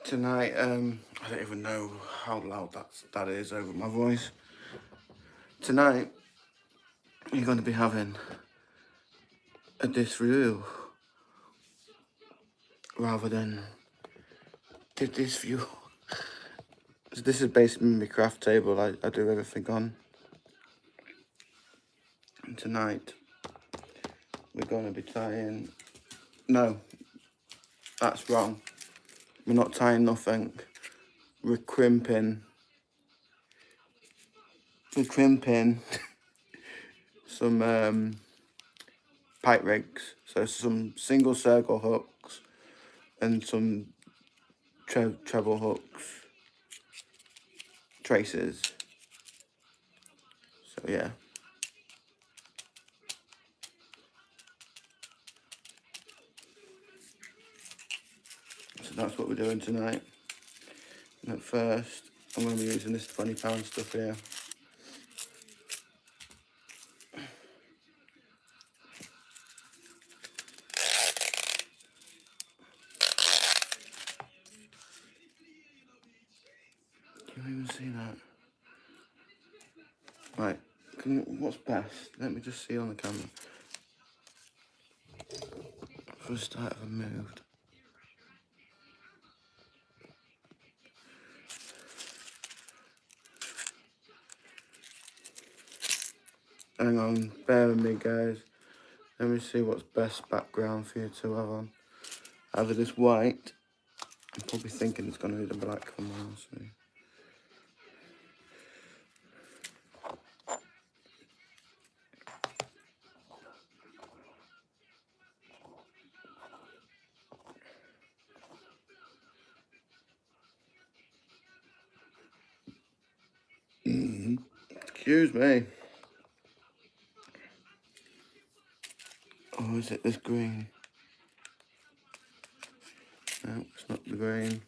Tonight, I don't even know how loud that is over my voice. Tonight, you're going to be having a dish review rather than this view. So this is basically my craft table I do everything on. And tonight, we're going to be tying... No, that's wrong. We're not tying nothing. We're crimping. We're crimping some pipe rigs. So some single circle hooks and some treble hooks, traces. So yeah. So that's what we're doing tonight. And at first, I'm going to be using this £20 stuff here. Can you even see that? Right, what's best? Let me just see on the camera. First start I've moved. Hang on, bear with me guys. Let me see what's best background for you to have on. Either this white, I'm probably thinking it's going to be the black one, honestly. Excuse me. Oh, is it this green? No, it's not the green.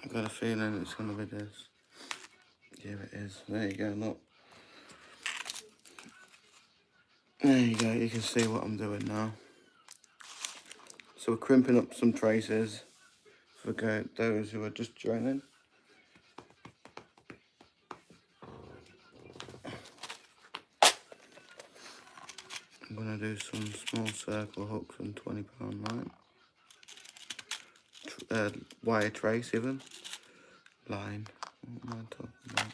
I've got a feeling it's going to be this. Yeah, it is. There you go, look. There you go, you can see what I'm doing now. So we're crimping up some traces for those who are just joining. I'm going to do some small circle hooks and £20 line. Wire trace even. Line. What am I talking about?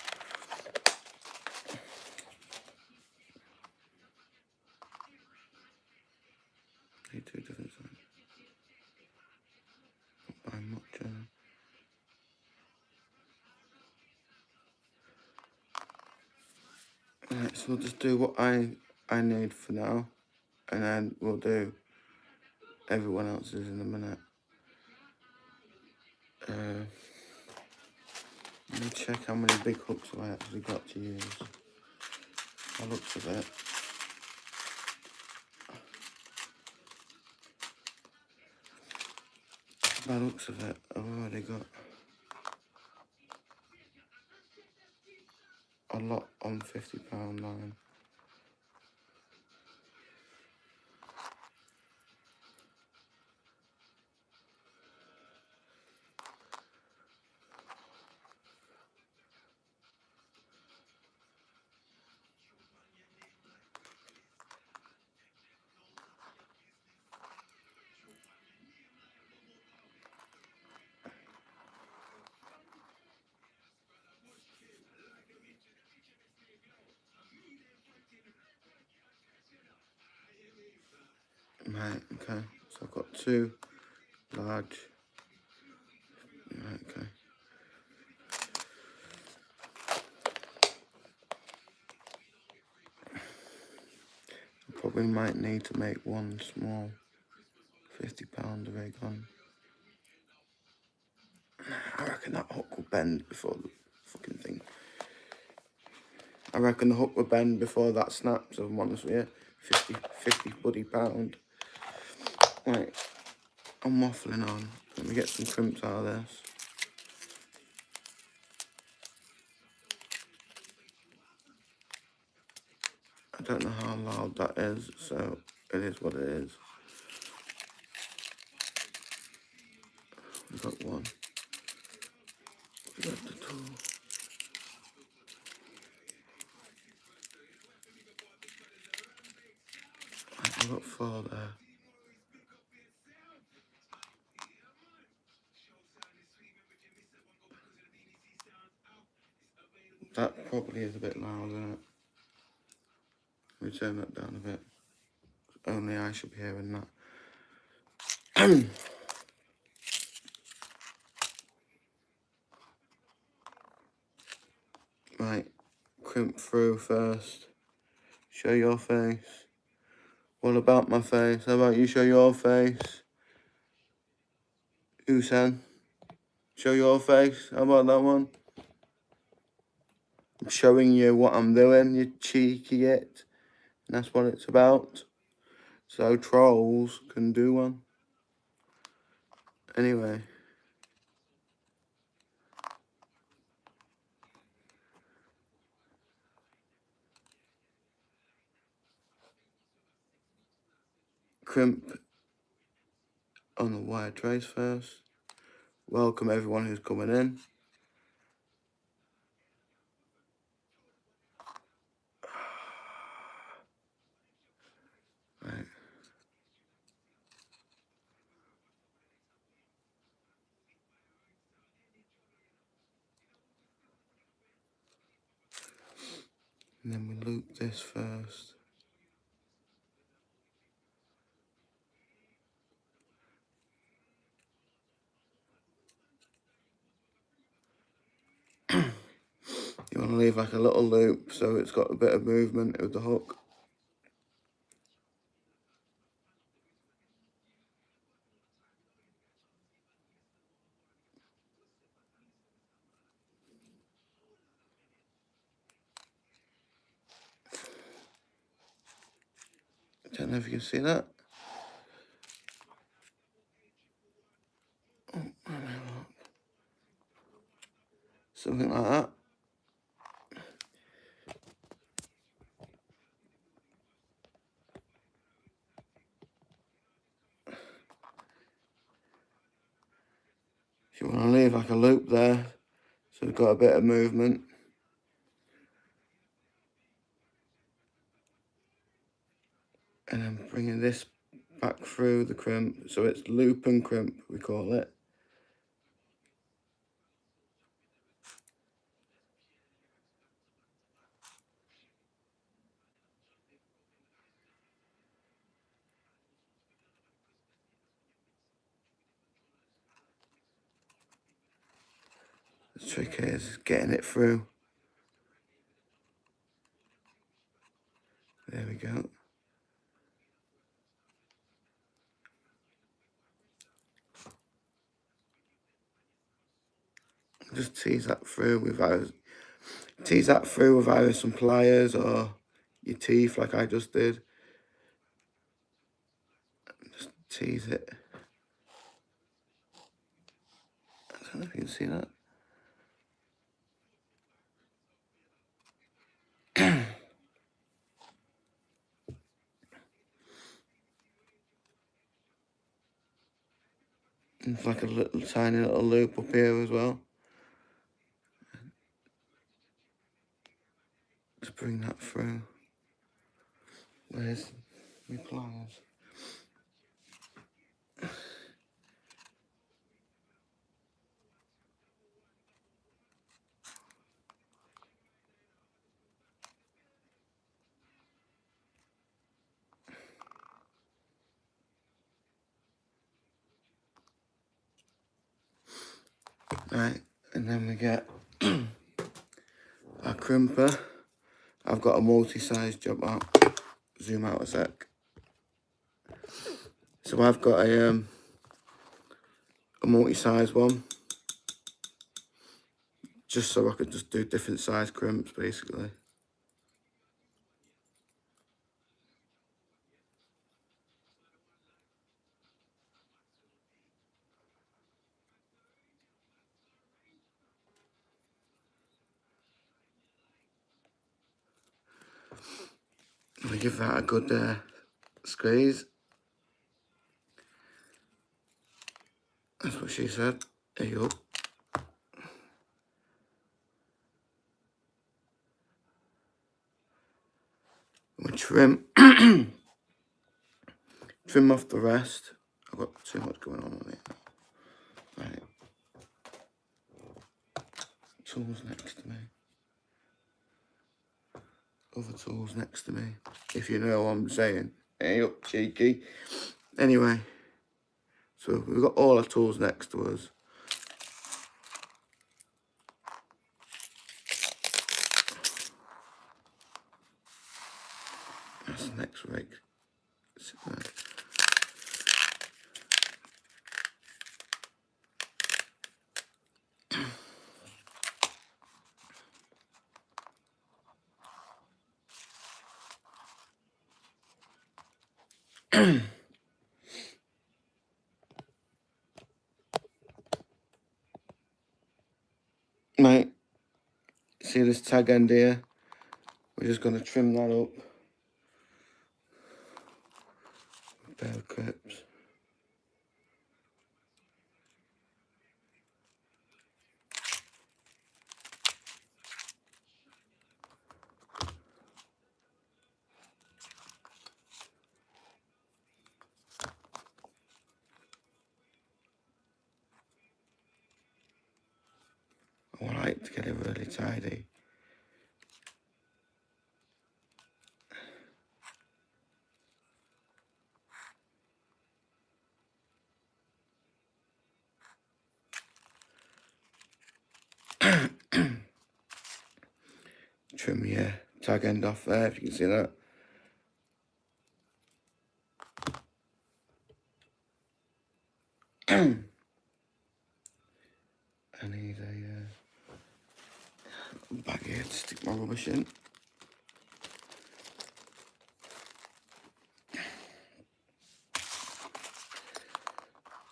Need two different sides. Not by much. Alright, so we'll just do what I need for now, and then we'll do everyone else's in a minute. Let me check how many big hooks I actually got to use. By the looks of it. By the looks of it, I've already got a lot on £50 line. Right, okay, so I've got two large, right, okay. I probably might need to make one small £50 rig on. I reckon that hook will bend before the fucking thing. I reckon the hook will bend before that snaps, if I'm honest with you. 50 bloody pound. Right, I'm waffling on. Let me get some crimps out of this. I don't know how loud that is, so it is what it is. We've got one. We've got the two. I've got 4 there. That probably is a bit loud, isn't it? Let me turn that down a bit. Only I should be hearing that. Right, crimp through first. Show your face. What about my face? How about you show your face? Usan, show your face. How about that one? I'm showing you what I'm doing, you cheeky it. And that's what it's about. So trolls can do one. Anyway. Crimp on the wire trays first. Welcome everyone who's coming in. Right. And then we loop this first. You want to leave like a little loop so it's got a bit of movement with the hook. I don't know if you can see that. Something like that. You want to leave like a loop there so it's got a bit of movement. And then bringing this back through the crimp. So it's loop and crimp, we call it. The trick is getting it through. There we go. Just tease that through with either some pliers or your teeth like I just did. Just tease it. I don't know if you can see that. It's like a little tiny little loop up here as well. To bring that through. Where's my pliers? Right, and then we get our crimper. I've got a multi-size job out. Zoom out a sec. So I've got a multi-size one. Just so I could just do different size crimps basically. I'm gonna give that a good squeeze. That's what she said. There you go. We trim. Trim off the rest. I've got too much going on with it. Right. Tools next to me. Other tools next to me. If you know what I'm saying. Hey up, cheeky. Anyway. So we've got all our tools next to us. That's the next rig. Sit there. Mate, see this tag end here? We're just going to trim that up. Pair of clips. I like to get it really tidy. Trim your tag end off there, if you can see that. I need a bag here to stick my rubbish in.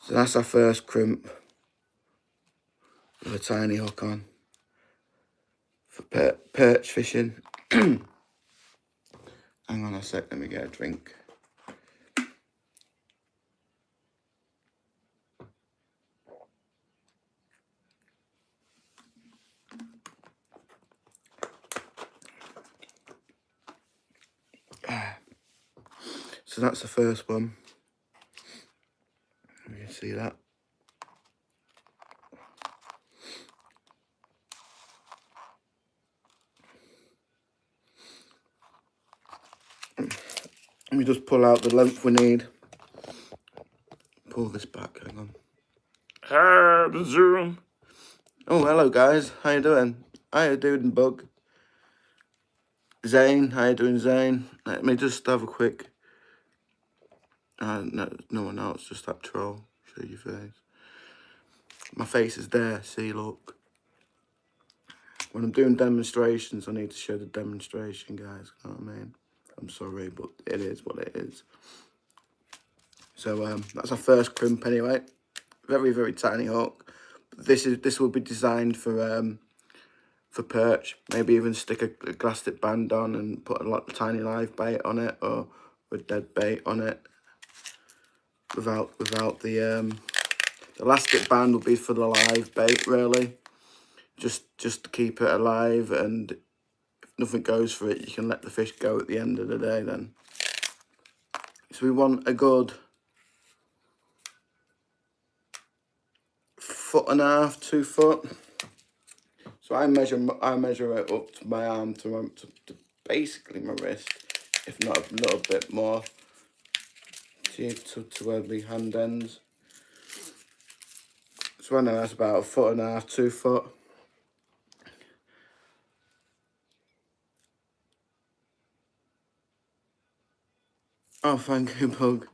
So that's our first crimp with a tiny hook on for perch fishing. Hang on a sec, let me get a drink. So that's the first one. You can see that. Let me just pull out the length we need. Pull this back, hang on. Zoom. Oh, hello guys, how you doing? How you doing, Bug? Zane, how you doing, Zane? Let me just have a quick... no one else, just that troll. Show your face. My face is there, see, look. When I'm doing demonstrations, I need to show the demonstration, guys, you know what I mean? I'm sorry, but it is what it is. So, that's our first crimp anyway. Very, very tiny hook. This will be designed for perch. Maybe even stick a glass tip band on and put a tiny live bait on it, or a dead bait on it. Without the elastic band will be for the live bait, really. Just to keep it alive, and if nothing goes for it, you can let the fish go at the end of the day then. So we want a good 1.5 to 2 foot. So I measure it up to my arm to basically my wrist, if not a little bit more, to where the hand ends. So I know that's about 1.5 to 2 foot. Oh, thank you, Bug.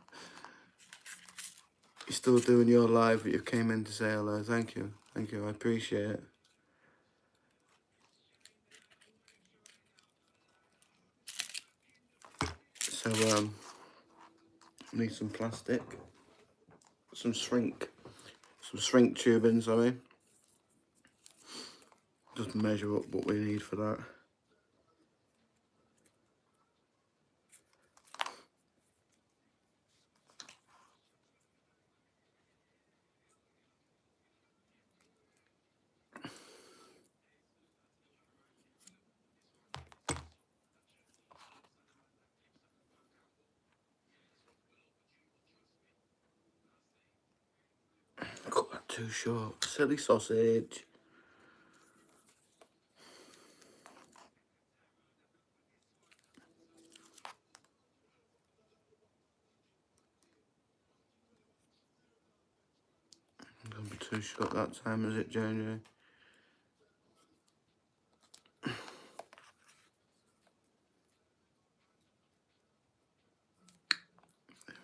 You're still doing your live, but you came in to say hello. Thank you, I appreciate it. So need some plastic, some shrink tubing, sorry. Just measure up what we need for that. too short. Silly sausage. Gonna be too short that time, is it, JJ? There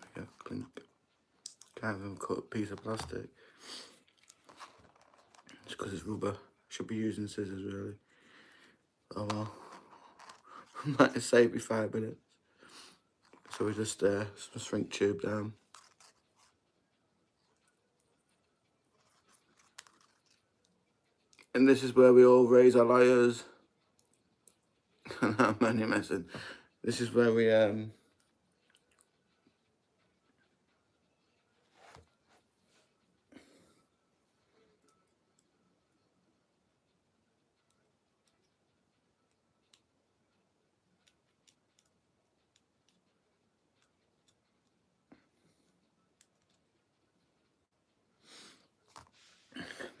we go, clink. Can't even cut a piece of plastic. It's because it's rubber. Should be using scissors, really. Oh well. Might have saved me 5 minutes. So we just shrink tube down. And this is where we all raise our lighters. How many messing? This is where we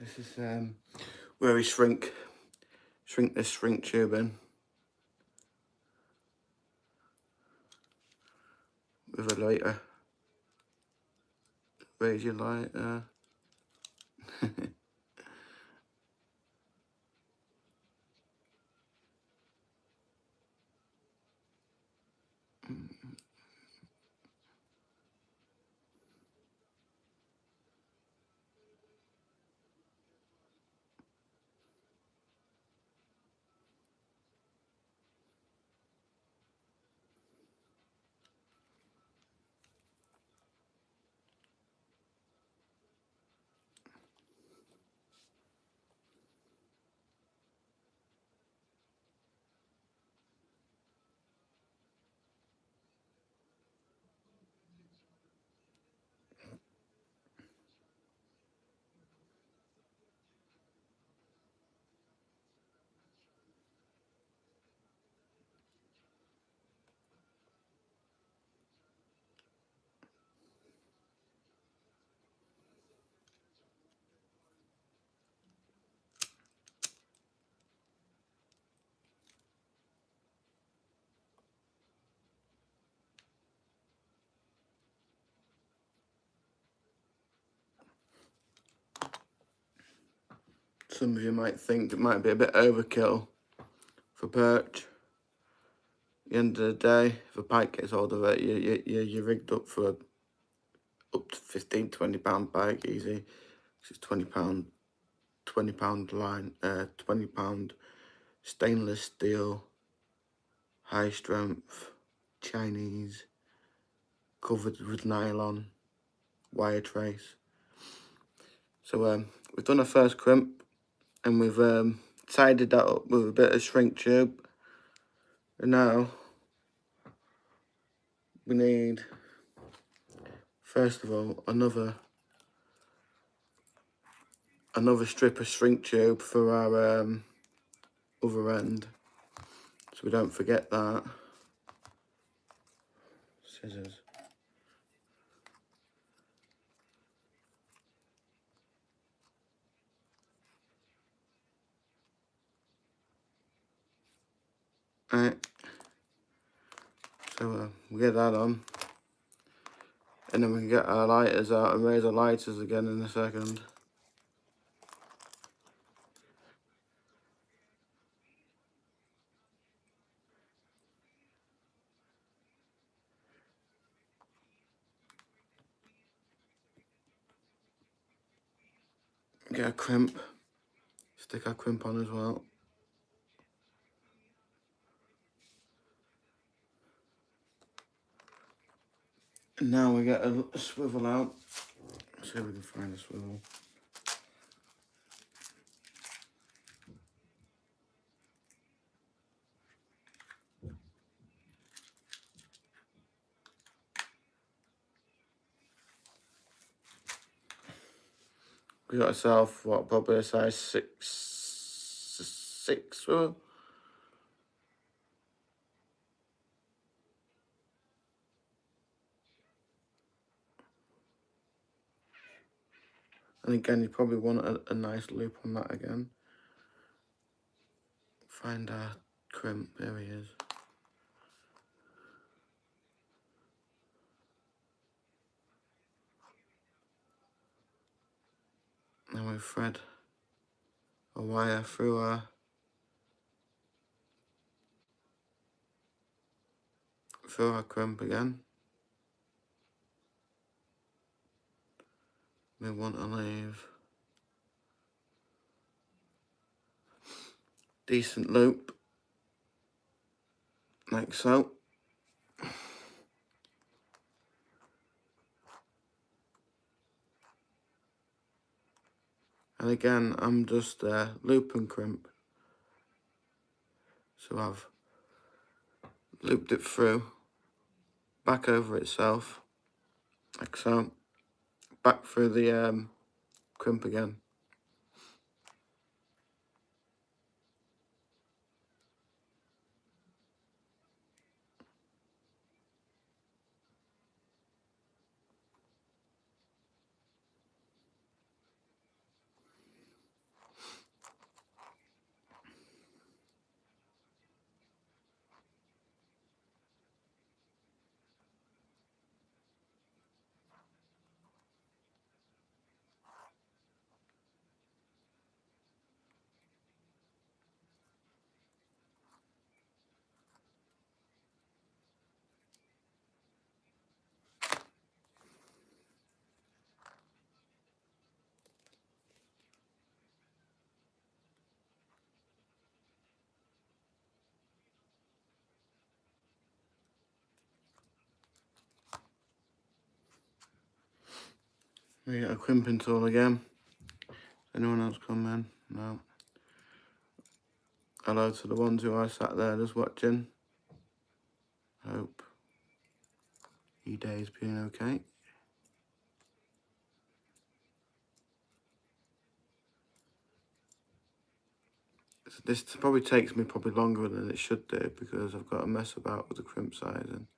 this is where we shrink this shrink tube in with a lighter. Raise your lighter. Some of you might think it might be a bit overkill for perch. At the end of the day, if a pike gets hold of it, you're rigged up for up to 15, 20 pound pike easy. This is 20 pound line, 20 pound stainless steel, high strength, Chinese, covered with nylon, wire trace. So we've done our first crimp, and we've tidied that up with a bit of shrink tube. And now we need, first of all, another strip of shrink tube for our other end, so we don't forget that. Scissors. Right, so we get that on, and then we can get our lighters out and raise our lighters again in a second. Get a crimp, stick our crimp on as well. And now we get a swivel out. Let's see if we can find a swivel. We got ourselves, what, probably a size 6 swivel. And again, you probably want a nice loop on that again. Find our crimp, there he is. And we thread a wire through our crimp again. We want to leave decent loop, like so. And again, I'm just loop and crimp. So I've looped it through, back over itself, like so, back through the crimp again. We get a crimping tool again. Anyone else come in? No. Hello to the ones who are sat there just watching. Hope your day's been okay. So this probably takes me longer than it should do because I've got to mess about with the crimp sizing.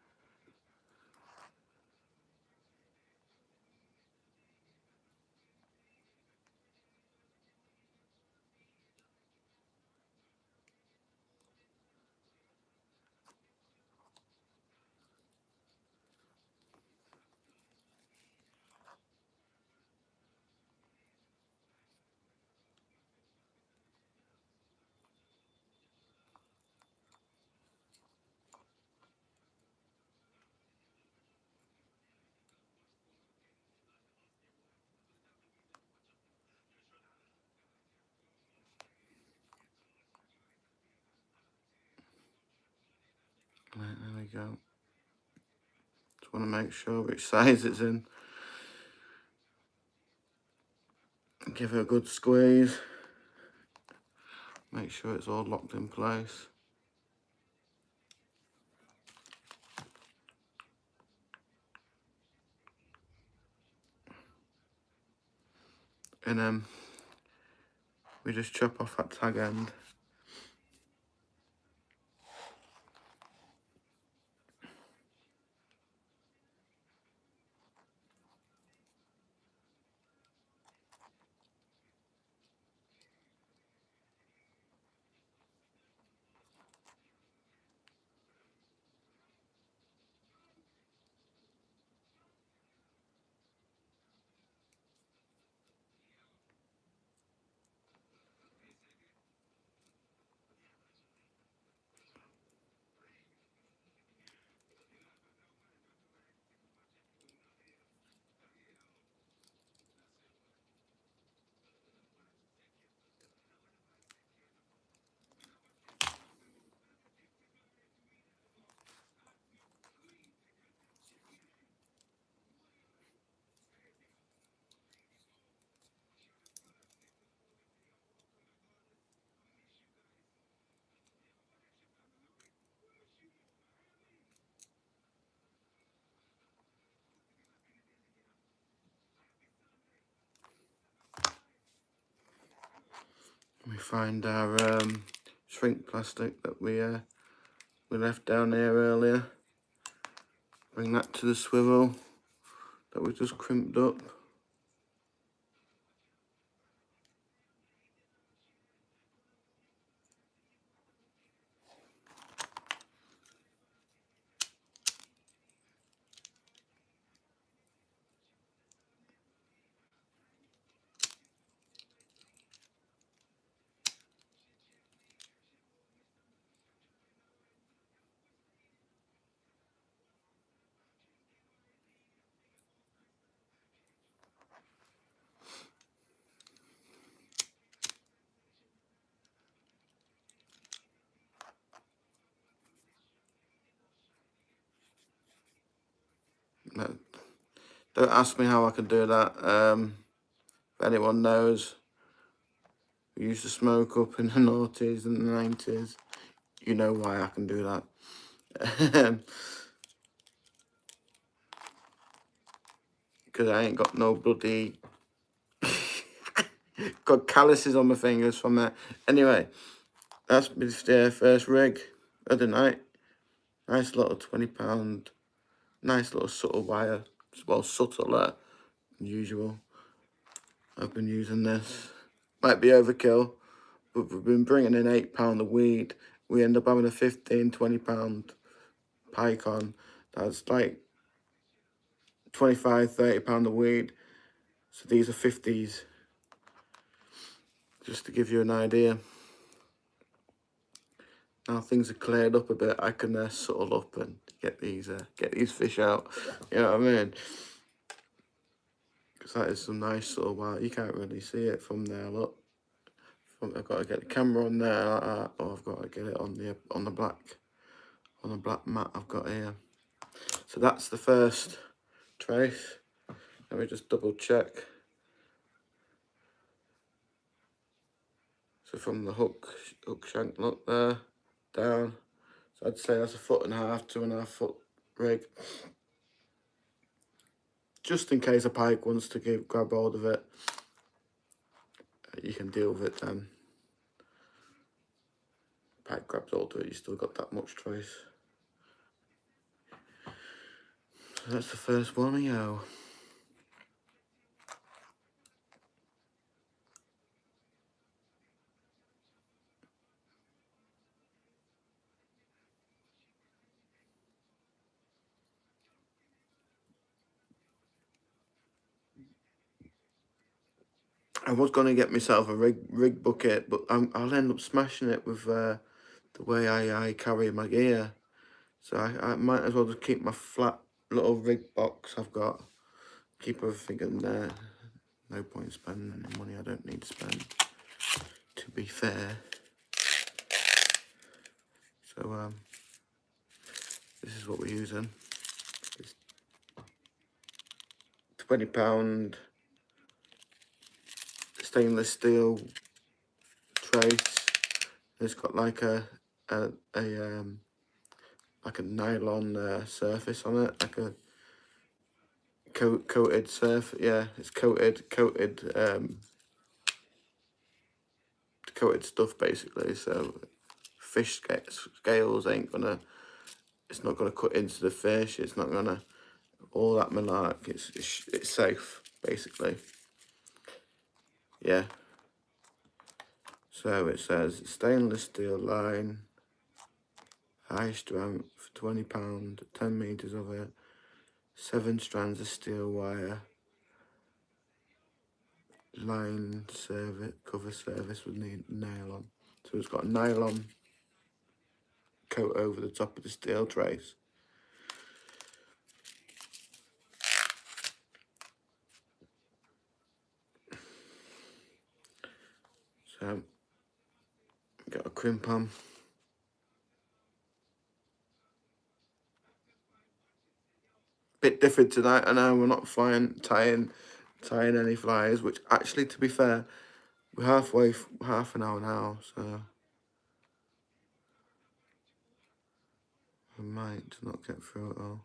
Right, there we go. Just want to make sure which size it's in. Give it a good squeeze. Make sure it's all locked in place. And then we just chop off that tag end. We find our shrink plastic that we left down here earlier. Bring that to the swivel that we just crimped up. No, don't ask me how I can do that. If anyone knows, we used to smoke up in the noughties and the 90s. You know why I can do that. Because I ain't got no bloody... got calluses on my fingers from that. Anyway, that's my first rig of the night. Nice little £20. Nice little subtle wire. Well, subtler than usual. I've been using this. Might be overkill, but we've been bringing in £8 of weed. We end up having a £15–20 pike on. That's like £25–30 of weed. So these are 50s. Just to give you an idea. Now things are cleared up a bit, I can settle up and get these fish out. You know what I mean? Because that is some nice sort of wild. You can't really see it from there. Look, I've got to get the camera on there like that, or I've got to get it on the black mat I've got here. So that's the first trace. Let me just double check. So from the hook shank, look there, down. So I'd say that's 1.5 to 2.5 foot rig. Just in case a pike wants to grab hold of it, you can deal with it then. Pike grabs hold of it, you still got that much trace. So that's the first one, yo. I was going to get myself a rig bucket, but I'll end up smashing it with the way I carry my gear. So I might as well just keep my flat little rig box I've got. Keep everything in there. No point spending any money I don't need to spend, to be fair. So this is what we're using. It's £20 stainless steel trace. It's got like a nylon surface on it, like a coated surface. Yeah, it's coated stuff basically. So fish scales ain't gonna. It's not gonna cut into the fish. It's not gonna all that malark. It's safe basically. Yeah. So it says stainless steel line, high strength, £20, 10 meters of it, 7 strands of steel wire, line cover service with nylon. So it's got a nylon coat over the top of the steel trace. So got a crimp on. Bit different tonight. I know we're not tying any flies, which actually, to be fair, we're half an hour now, so I might not get through it all.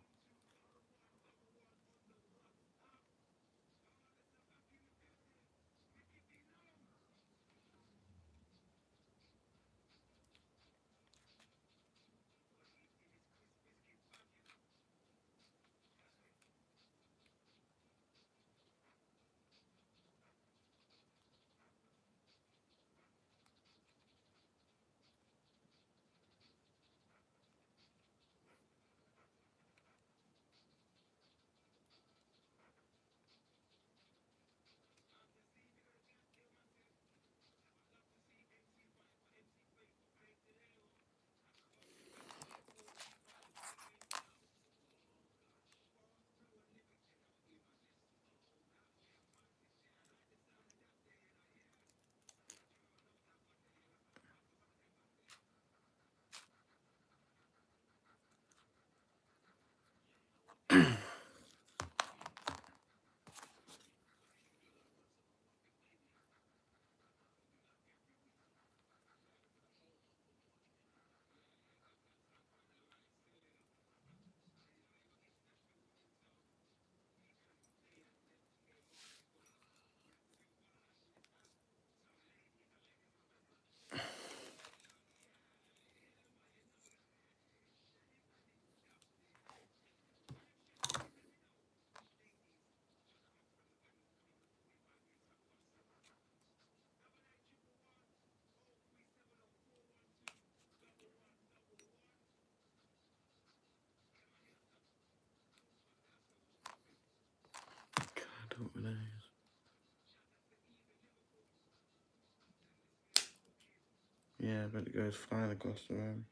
Yeah, but it goes flying across the room.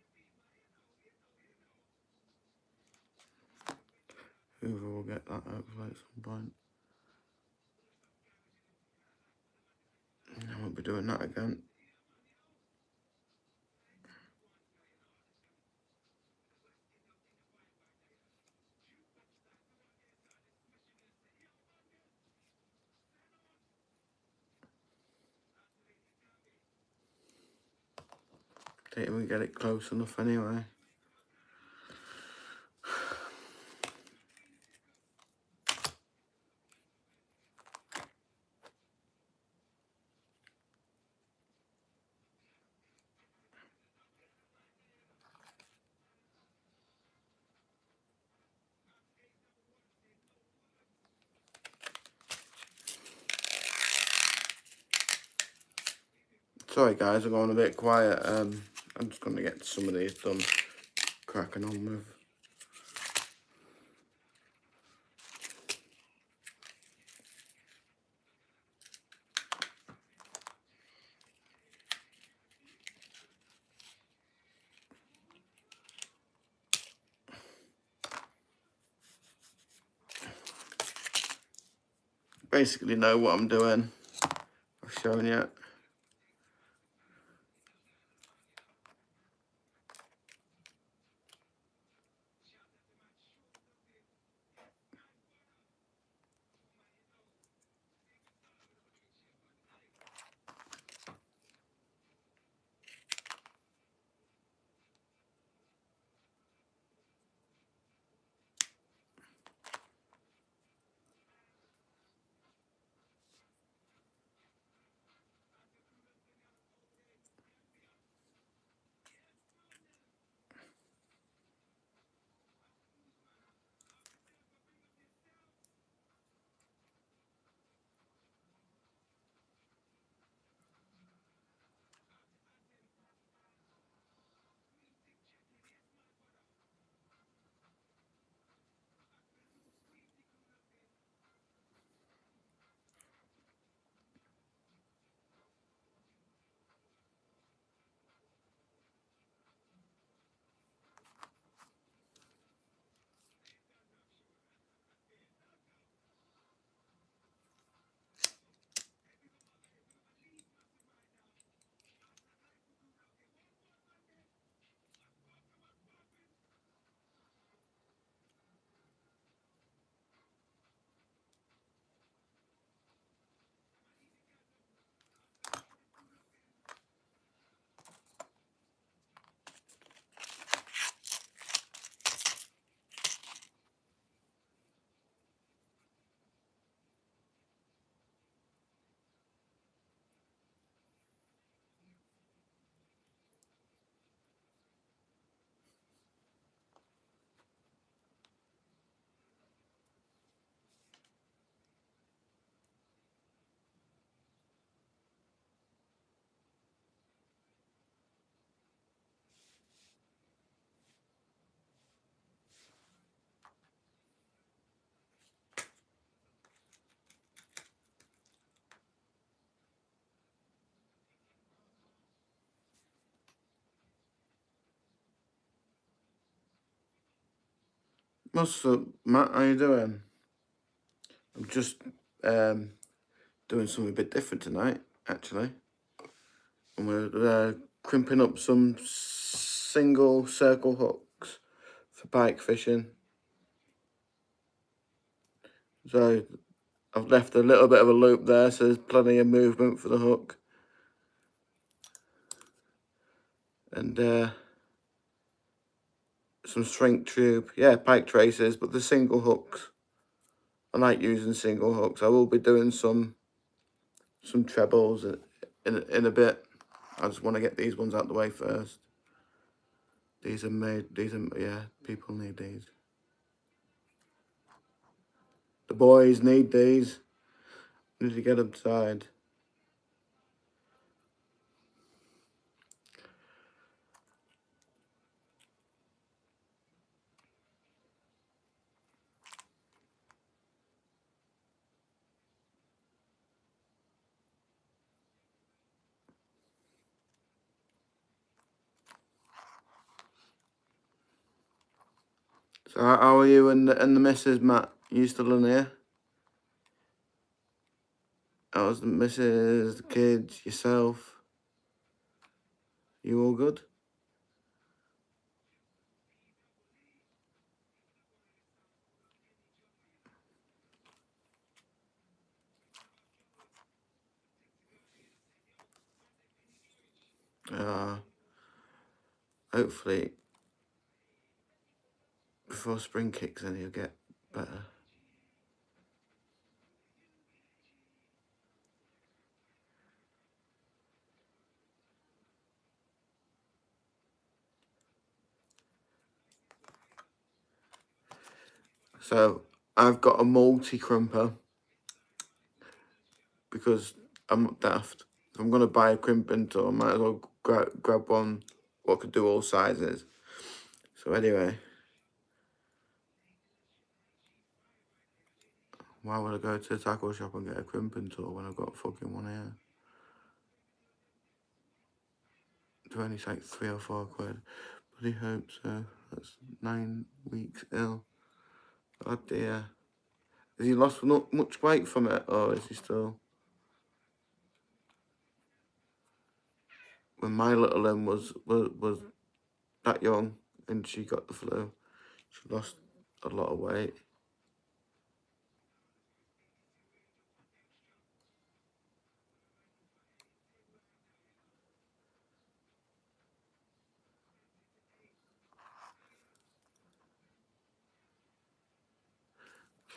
Hoover will get that hopefully at some point. I won't be doing that again. Didn't even get it close enough anyway. Sorry guys, I'm going a bit quiet. I'm just going to get some of these done, cracking on with. Basically know what I'm doing. I've shown you. What's up, Matt? How you doing? I'm just doing something a bit different tonight, actually. And we're crimping up some single circle hooks for pike fishing. So I've left a little bit of a loop there, so there's plenty of movement for the hook. And some shrink tube. Yeah, pike traces, but the single hooks. I like using single hooks. I will be doing some trebles in a bit. I just want to get these ones out the way first. These are made, yeah, people need these. The boys need these. We need to get them tied. So how are you and the missus, Matt? You still in here? How's the missus, the kids, yourself? You all good? Hopefully before spring kicks in you'll get better. So I've got a multi-crimper because I'm not daft. If I'm going to buy a crimping tool, I might as well grab one what could do all sizes. So anyway, why would I go to the tackle shop and get a crimping tool when I've got fucking one here? Do only take 3 or 4 quid. Bloody hope so. That's 9 weeks ill. Oh dear. Has he lost not much weight from it, or is he still? When my little one was that young and she got the flu, she lost a lot of weight.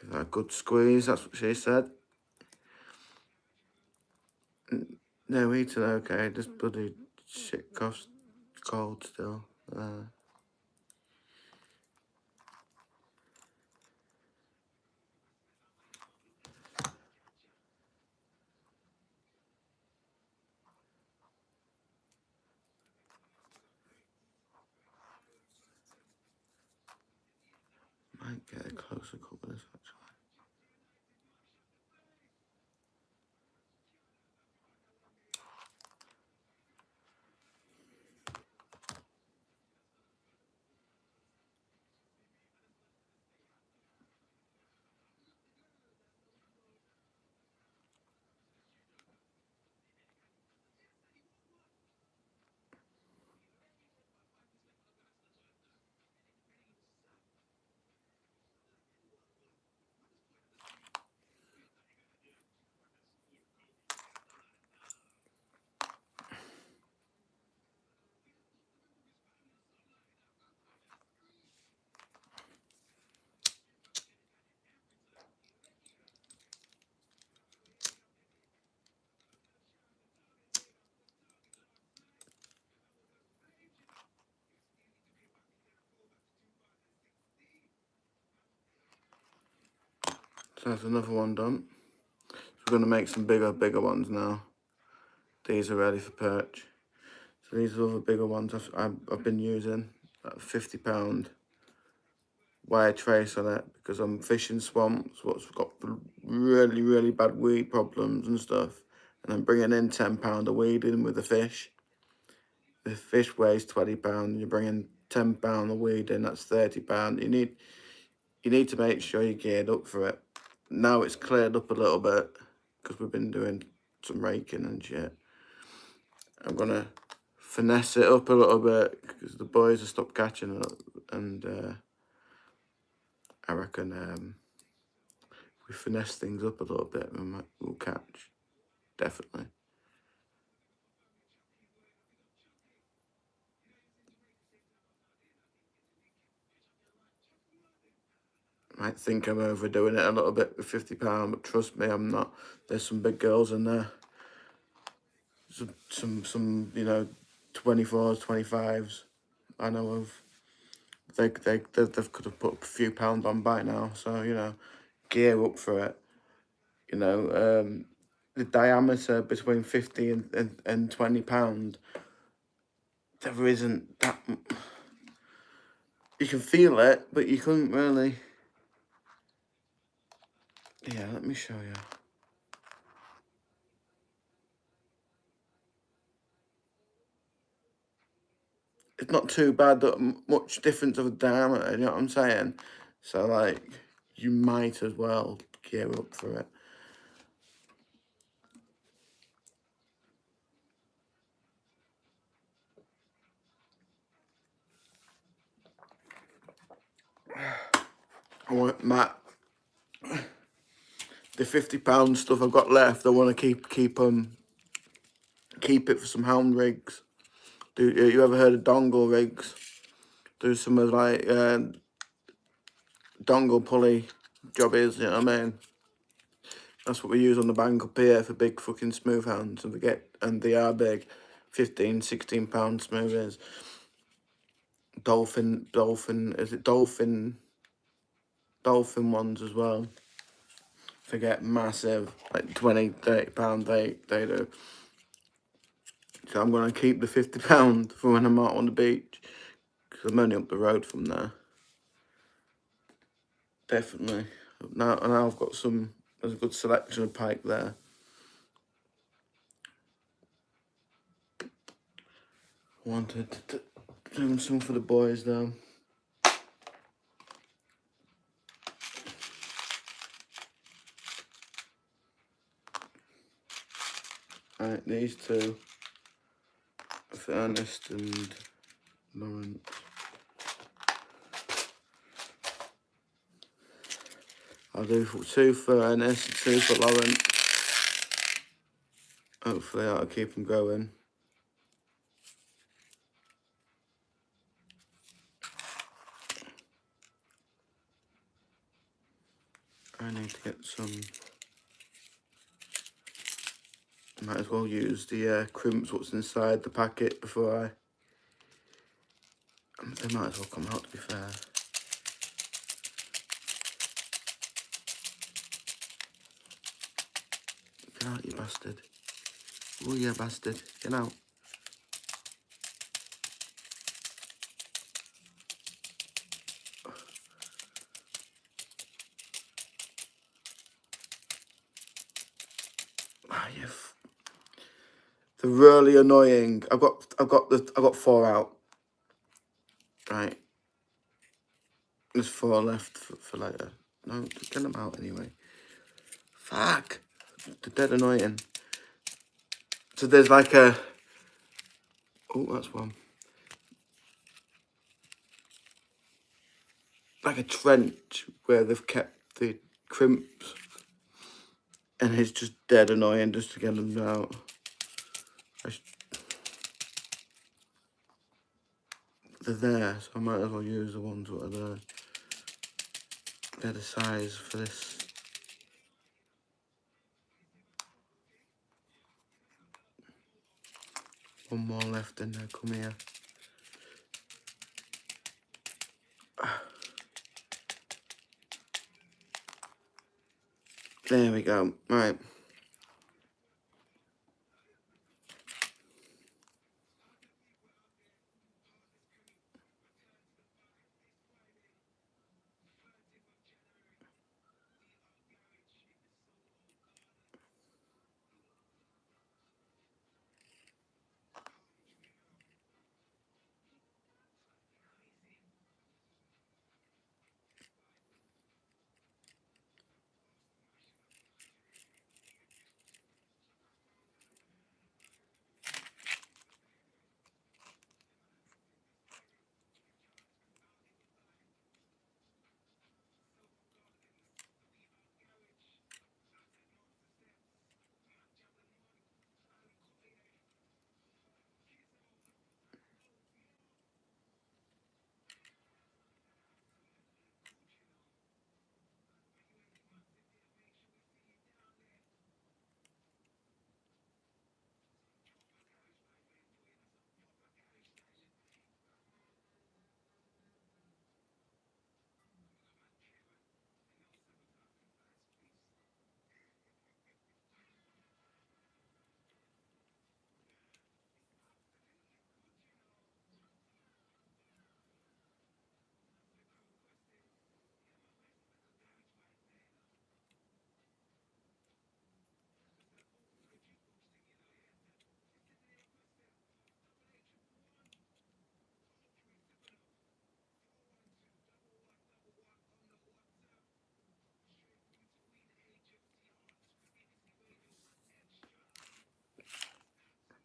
She's had a good squeeze, that's what she said. No, eating okay, just bloody shit cough's cold still. Might get a closer cut with this actually. So that's another one done. So we're going to make some bigger ones now. These are ready for perch. So these are other bigger ones I've been using. £50 wire trace on it because I'm fishing swamps, what's got really bad weed problems and stuff. And I'm bringing in £10 of weed in with the fish. The fish weighs £20. You're bringing £10 of weed in, that's £30. You need to make sure you're geared up for it. Now it's cleared up a little bit because we've been doing some raking and shit. I'm gonna finesse it up a little bit because the boys have stopped catching it, and I reckon if we finesse things up a little bit, we'll catch, definitely. Might think I'm overdoing it a little bit with £50, but trust me, I'm not. There's some big girls in there. Some you know, 24s, 25s. I know of. They could have put a few pounds on by now, so you know, gear up for it. You know, the diameter between 50 and £20, there isn't that. You can feel it, but you couldn't really. Yeah, let me show you. it's not too bad, that much difference of a diameter, you know what I'm saying? So, like, you might as well gear up for it. I want the £50 stuff I've got left. I want to keep it for some hound rigs. Do you ever heard of dongle rigs? Do some of like dongle pulley jobbies, you know what I mean? That's what we use on the bank up here for big fucking smooth hounds, and they are big, 15, 16 pound smoothers. Dolphin, is it dolphin ones as well? They get massive, like 20, 30 pound, they do. So I'm going to keep the £50 for when I'm out on the beach, because I'm only up the road from there. Definitely. Now I've got there's a good selection of pike there. Wanted to do some for the boys though. Right, these two for Ernest and Lawrence. I'll do 2 for Ernest and 2 for Lawrence. Hopefully that'll keep them going. I need to get some. I might as well use the crimps what's inside the packet before they might as well come out, to be fair. Get out, you bastard. Oh, yeah, bastard. Get out. Ah, you. They're really annoying. I've got 4 out. Right. There's 4 left for later. No, get them out anyway. Fuck. They're dead annoying. So there's like a. Oh, that's one. Like a trench where they've kept the crimps, and it's just dead annoying just to get them out. They're there, so I might as well use the ones that are there. They're the size for this. One more left in there. Come here. There we go. Right.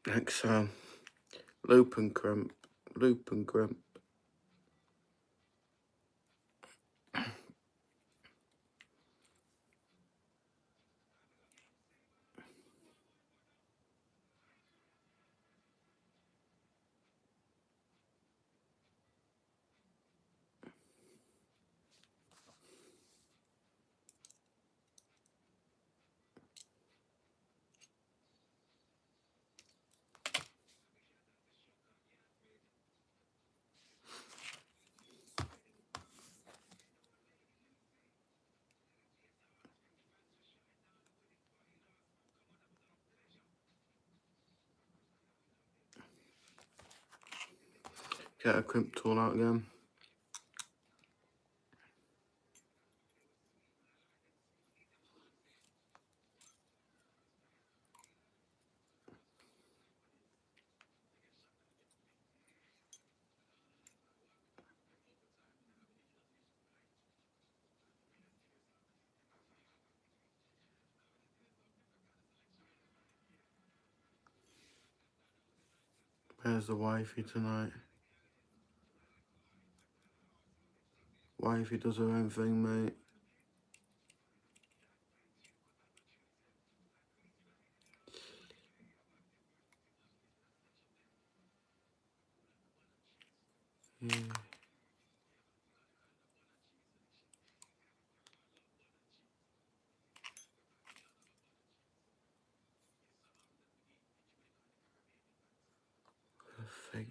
Next time, loop and crimp, loop and crimp. Get a crimp tool out again. Where's the wifey tonight? Wifey does her own thing, mate. Yeah. Fakeness.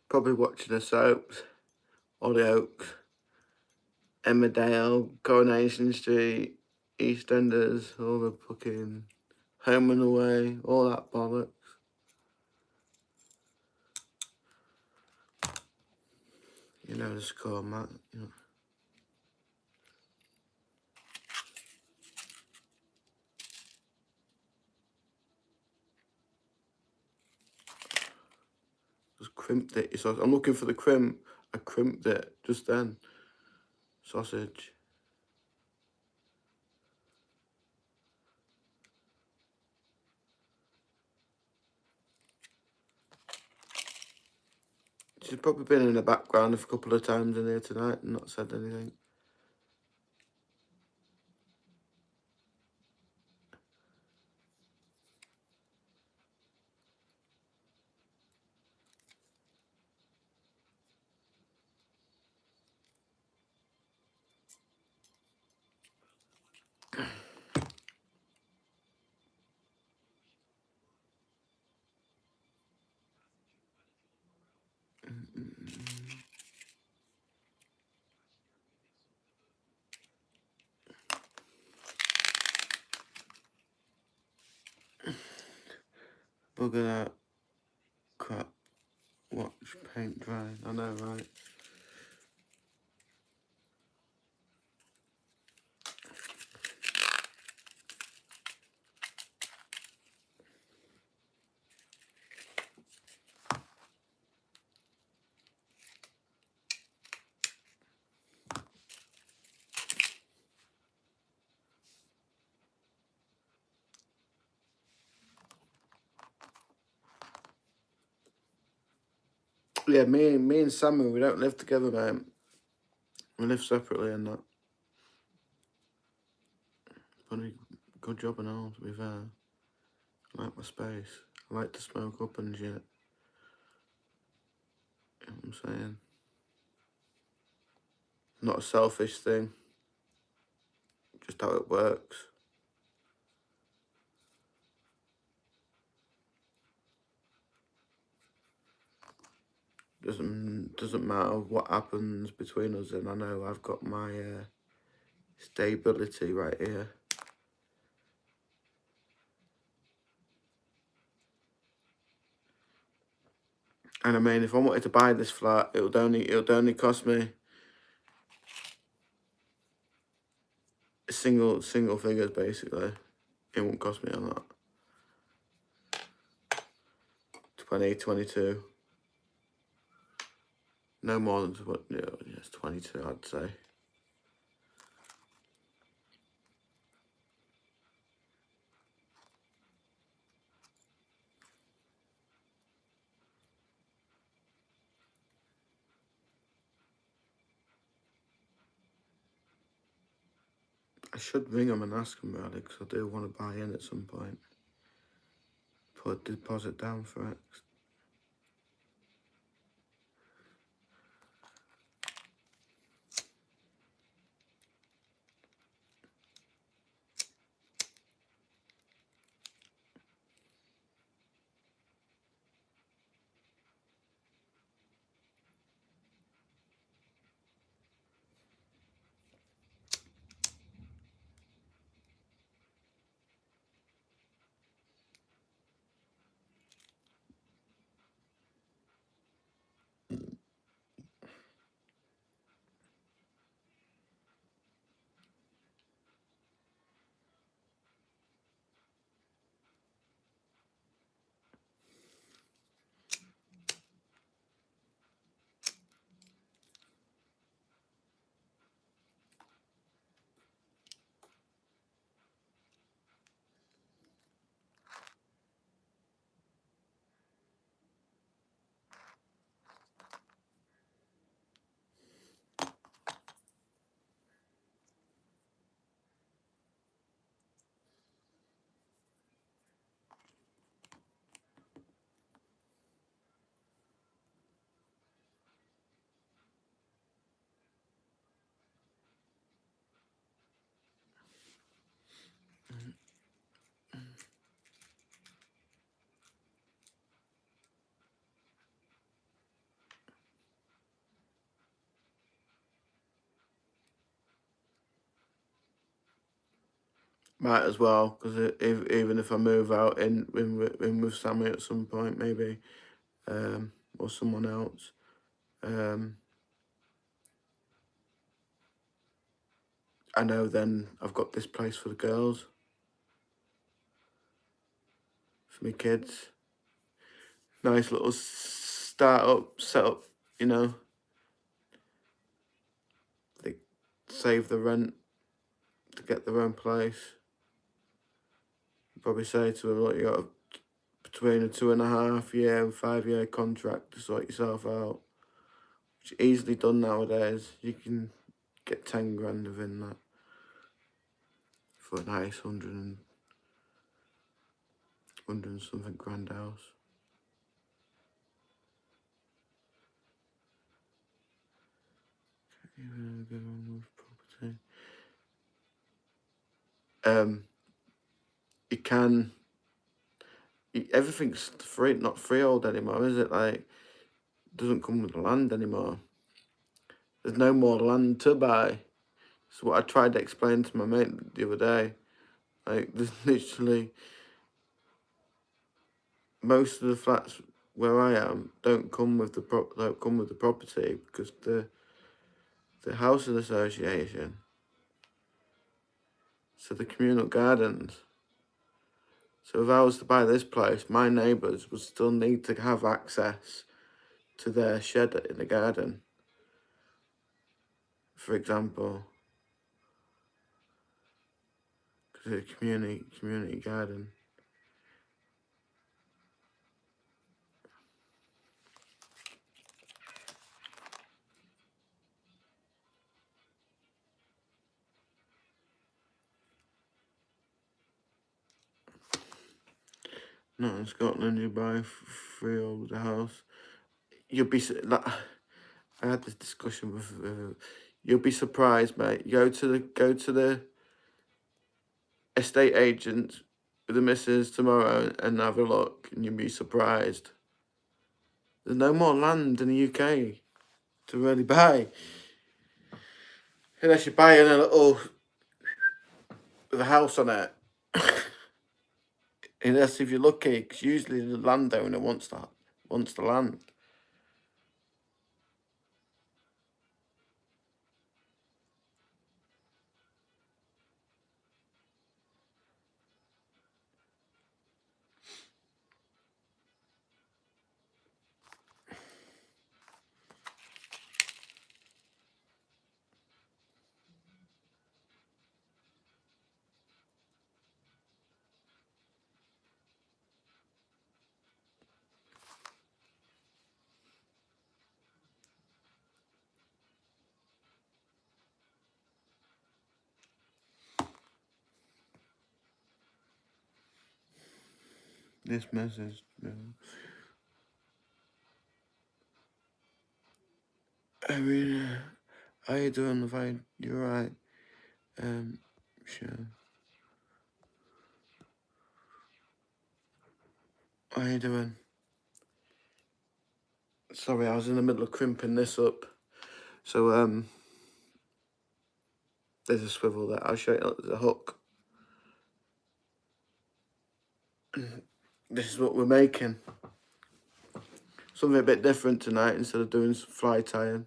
Probably watching the soaps, Hollyoaks, Emmerdale, Coronation Street, EastEnders, all the fucking Home and Away, all that bollocks. You know the score, Matt. You know. Just crimped it. So I'm looking for the crimp. I crimped it just then. Sausage. She's probably been in the background a couple of times in here tonight and not said anything. Bugger that crap. Watch paint dry. I know, right? Yeah, me and Sammy, we don't live together, mate. We live separately and that. Funny, good job and all, to be fair. I like my space. I like to smoke up and shit. You know what I'm saying? Not a selfish thing. Just how it works. Doesn't matter what happens between us, and I know I've got my stability right here. And I mean, if I wanted to buy this flat, it would only cost me single figures basically. It won't cost me a lot. 20, 22. No more than what? Yeah, yes, 22. I'd say. I should ring them and ask them about it because I do want to buy in at some point. Put a deposit down for it. Might as well, because even if I move out in with Sammy at some point, maybe, or someone else, I know then I've got this place for the girls, for my kids. Nice little start-up, setup, you know. They save the rent to get their own place. Probably say to them, look, you got between a 2.5-year and 5-year contract to sort yourself out. Which is easily done nowadays. You can get 10 grand within that for a nice 100 and something grand house. You can. Everything's free, not freehold anymore, is it? Like, it doesn't come with the land anymore. There's no more land to buy. So what I tried to explain to my mate the other day, like, there's literally most of the flats where I am don't come with the property because the housing association, so the communal gardens. So if I was to buy this place, my neighbours would still need to have access to their shed in the garden, for example, because it's a community garden. Not in Scotland, you buy freehold with the house. You'll be like, I had this discussion with. You'll be surprised, mate. Go to the estate agent with the missus tomorrow and have a look, and you'll be surprised. There's no more land in the UK to really buy, unless you're buying a little with a house on it. Unless if you're lucky, because usually the landowner wants the land. This message. I mean, how you doing, Levine? You're right. Sure. How you doing? Sorry, I was in the middle of crimping this up. So, there's a swivel there. I'll show you. There's a hook. This is what we're making. Something a bit different tonight instead of doing fly tying.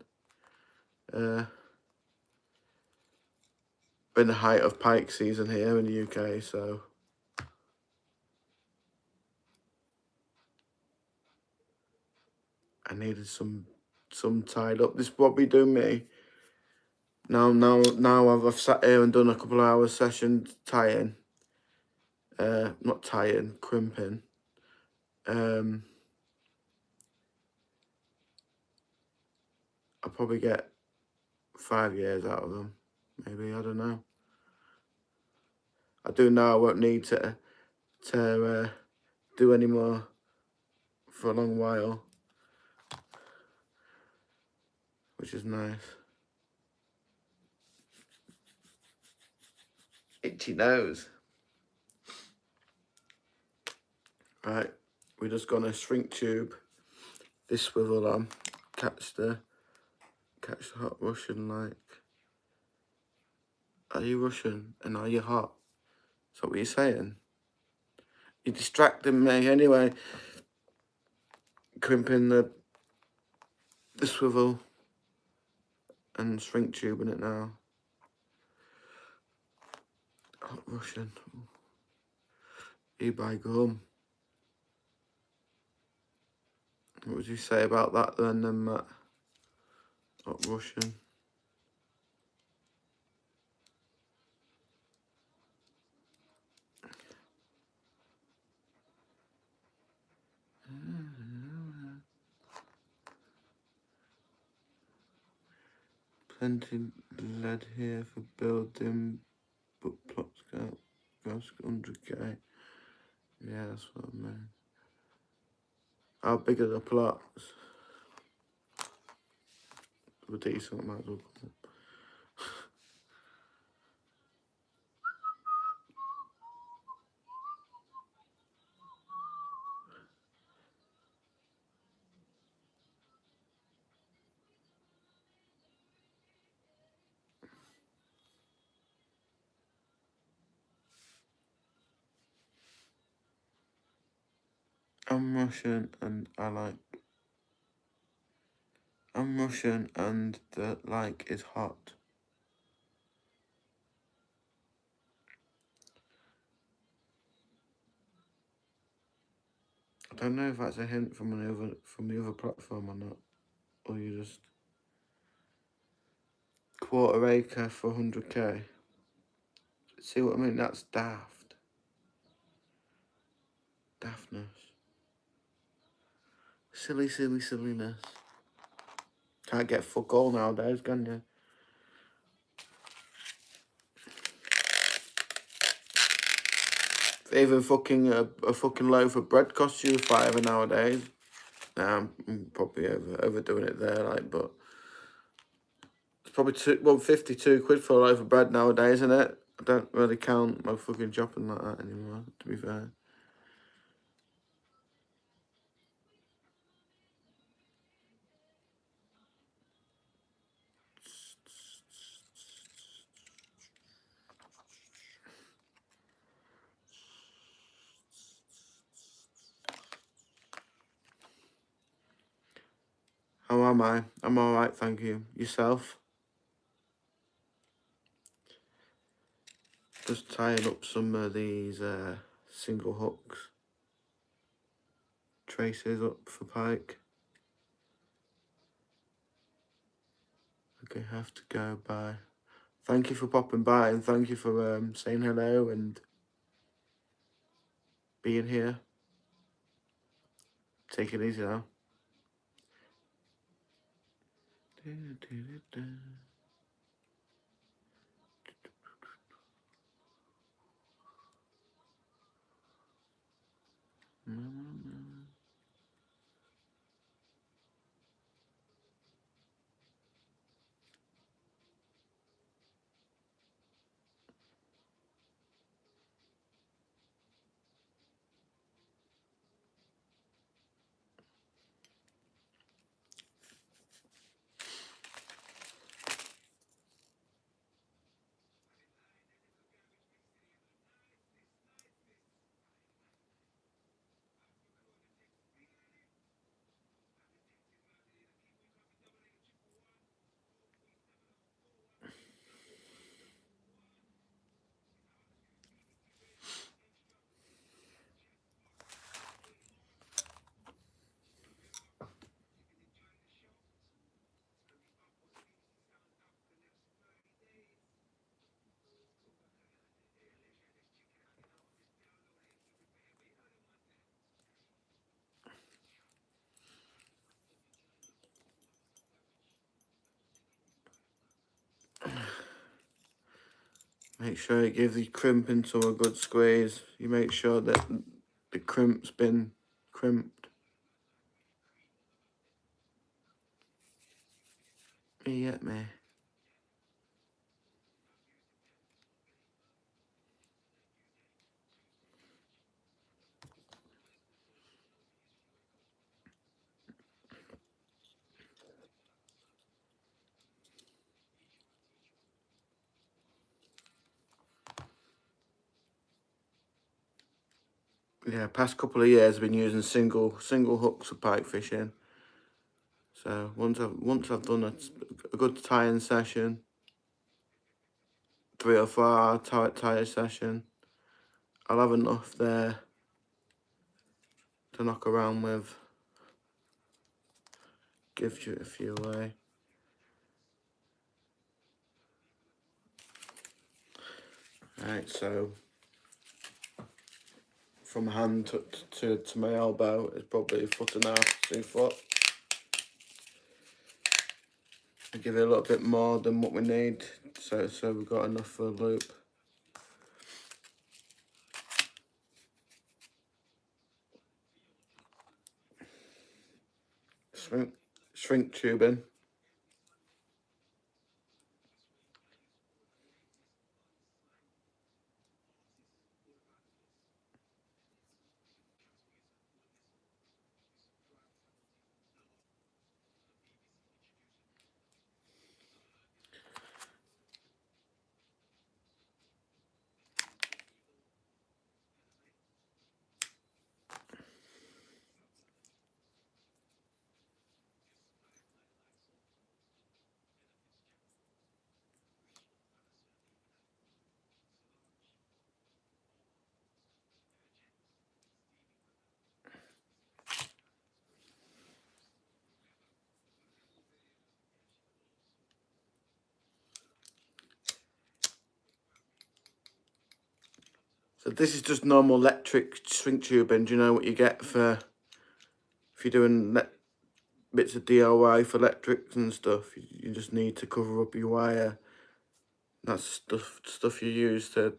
We're in the height of pike season here in the UK, so I needed some tied up. This is what we do, me. Now I've sat here and done a couple of hours session tying. Not tying, crimping. I'll probably get 5 years out of them. Maybe, I don't know. I do know I won't need to do any more for a long while, which is nice. Itchy nose. Right, we're just gonna shrink tube this swivel on, catch the hot Russian like. Are you Russian and are you hot? Is that what you're saying? You're distracting me anyway. Crimping the swivel and shrink tubing it now. Hot Russian. You buy gum. What would you say about that then, Matt? Hot Russian. Plenty lead here for building, but plots goes 100k. Yeah, that's what I mean. How big are the plots? They're decent, might as well. I'm Russian and I'm Russian and the like is hot. I don't know if that's a hint from the other platform or not, or you just quarter acre for 100k. See what I mean? That's daft. Daftness. Silliness. Can't get fuck all nowadays, can you? Even fucking a fucking loaf of bread costs you £5 nowadays. Nah, I'm probably overdoing it there, like, but it's probably 52 quid for a loaf of bread nowadays, isn't it? I don't really count my fucking shopping like that anymore, to be fair. How am I? I'm alright, thank you. Yourself? Just tying up some of these single hooks. Traces up for pike. Okay, have to go, bye. Thank you for popping by and thank you for saying hello and being here. Take it easy now. Make sure you give the crimp into a good squeeze. You make sure that the crimp's been crimped. You get me? Yeah, past couple of years I've been using single hooks for pike fishing. So once I've done a good tying session, 3 or 4 hour tie session, I'll have enough there to knock around with. Gives you a few away. Right, so from hand to my elbow is probably 1.5 to 2 foot. I give it a little bit more than what we need, so we've got enough for a loop. Shrink tubing. So this is just normal electric shrink tubing. Do you know what you get for if you're doing bits of DIY for electrics and stuff? You just need to cover up your wire. That's stuff you use to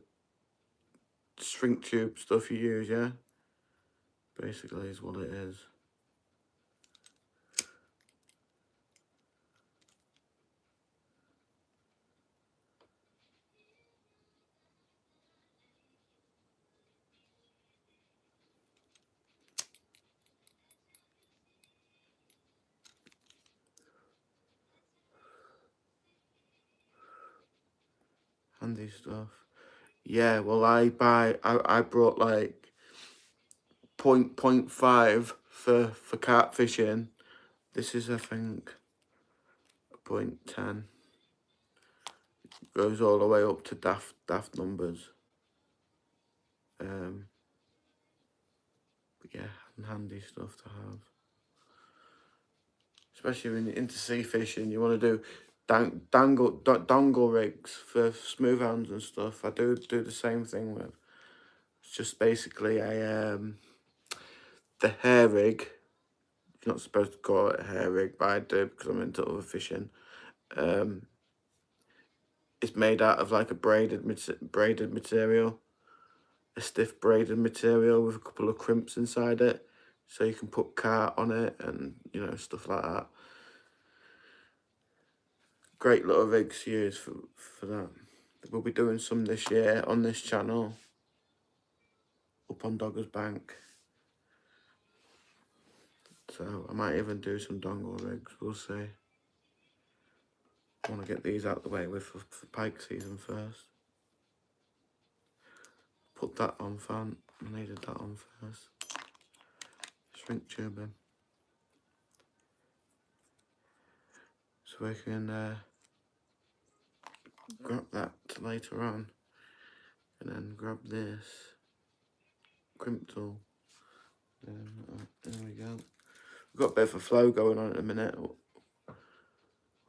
shrink tube stuff you use, yeah? Basically is what it is. Handy stuff. Yeah, well I brought like 0.5 for carp fishing. This is I think 0.10. Goes all the way up to daft numbers. But yeah, handy stuff to have. Especially when you're into sea fishing, you want to do dangle rigs for smooth hands and stuff. I do the same thing with. It's just basically a the hair rig. You're not supposed to call it a hair rig, but I do because I'm into other fishing. It's made out of like a braided material, a stiff braided material with a couple of crimps inside it, so you can put cart on it and stuff like that. Great little rigs to use for that. We'll be doing some this year on this channel, up on Doggers Bank. So I might even do some dongle rigs, we'll see. I want to get these out the way with for pike season first. Put that on fan, I needed that on first. Shrink tubing. So we can grab that later on, and then grab this crimp tool. There we go. We've got a bit of a flow going on at the minute.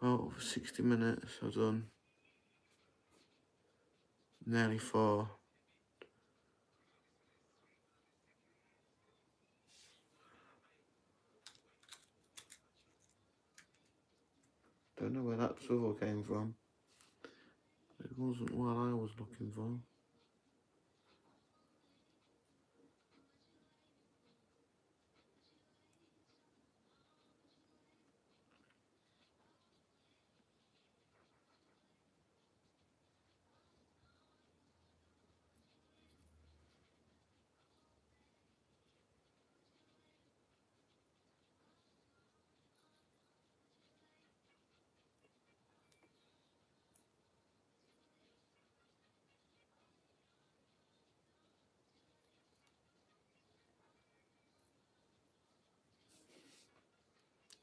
Oh, 60 minutes I've done. Nearly 4. Don't know where that swivel came from. It wasn't what I was looking for.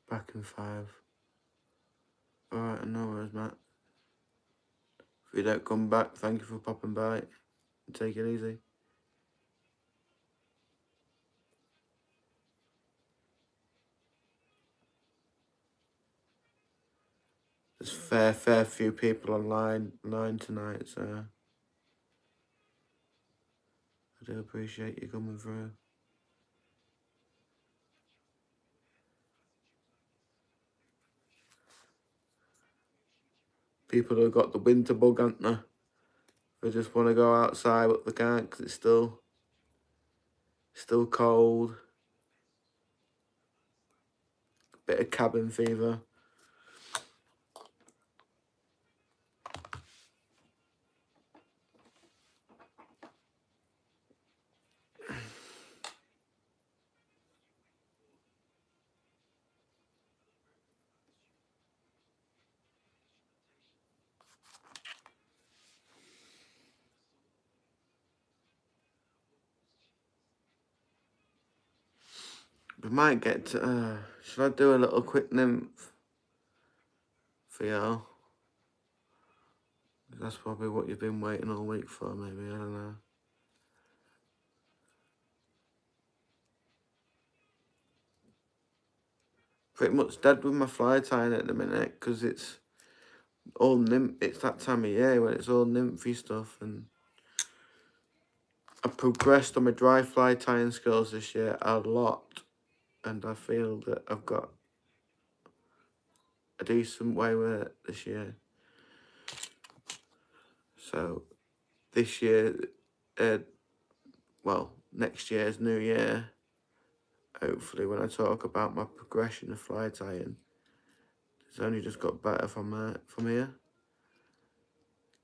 Back in 5. Alright, no worries, Matt. If you don't come back, thank you for popping by. Take it easy. There's fair few people online tonight, so I do appreciate you coming through. People who've got the winter bug, haven't they? They just want to go outside, but they can't because it's still cold. Bit of cabin fever. We might get to, should I do a little quick nymph for y'all? That's probably what you've been waiting all week for, maybe, I don't know. Pretty much dead with my fly tying at the minute, because it's all nymph, it's that time of year when it's all nymphy stuff, and I've progressed on my dry fly tying skills this year a lot, and I feel that I've got a decent way with it this year. So this year, well, next year's new year, hopefully when I talk about my progression of fly tying, it's only just got better from here.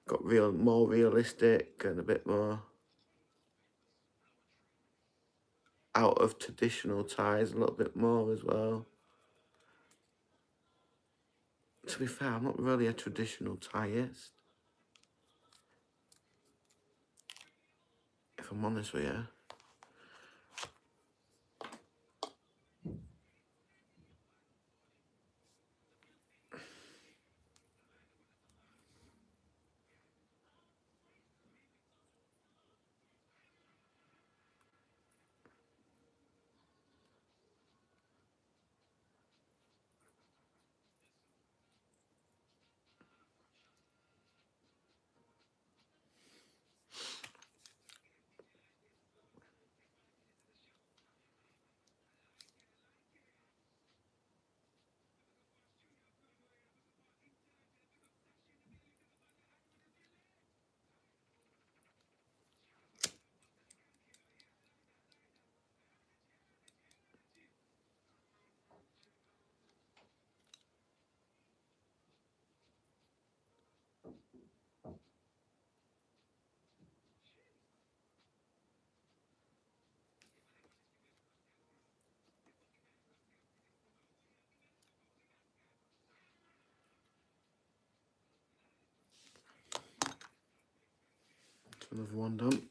Got more realistic and a bit more out of traditional ties, a little bit more as well. To be fair, I'm not really a traditional tieist, if I'm honest with you. Another one done.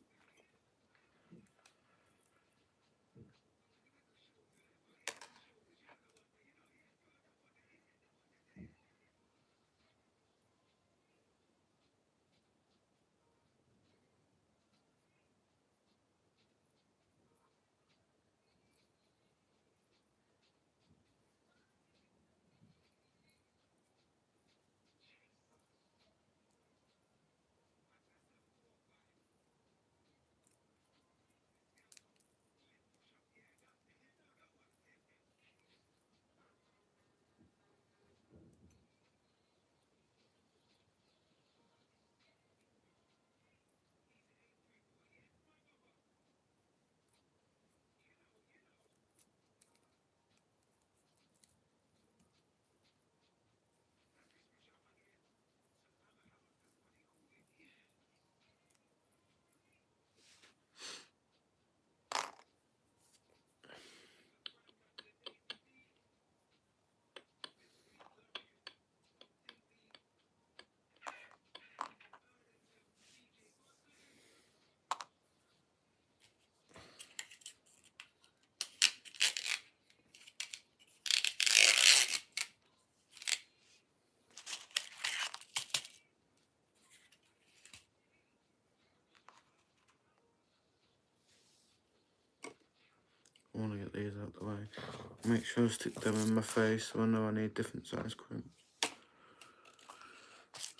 out the way. Make sure I stick them in my face so I know I need different size crimps.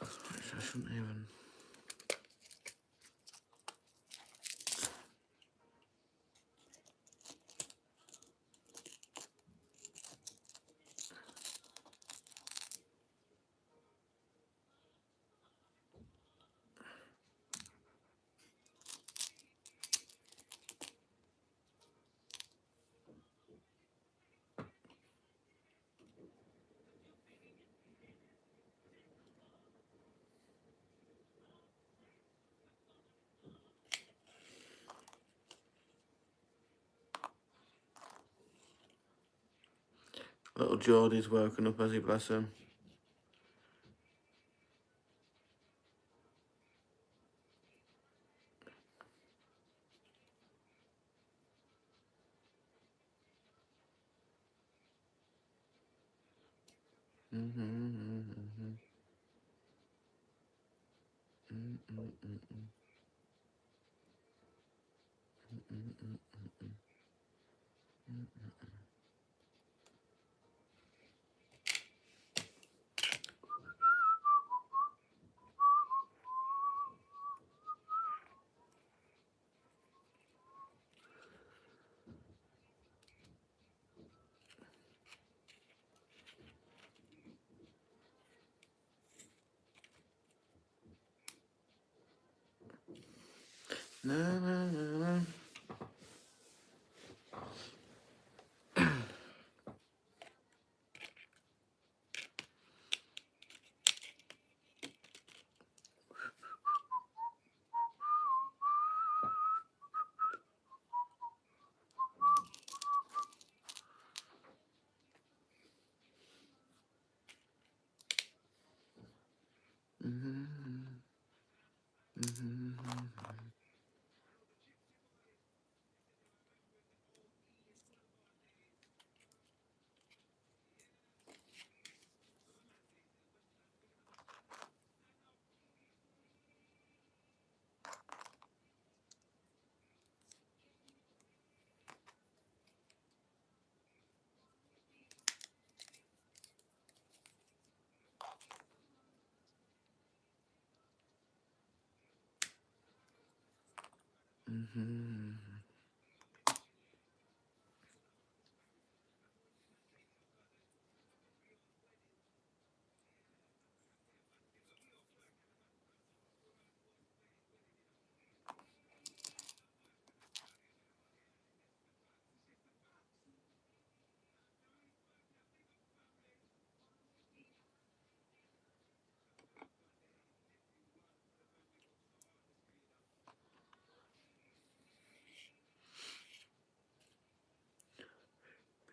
Actually, I shouldn't even. Little Geordie's woken up, has he, bless him. Na, na, na, na.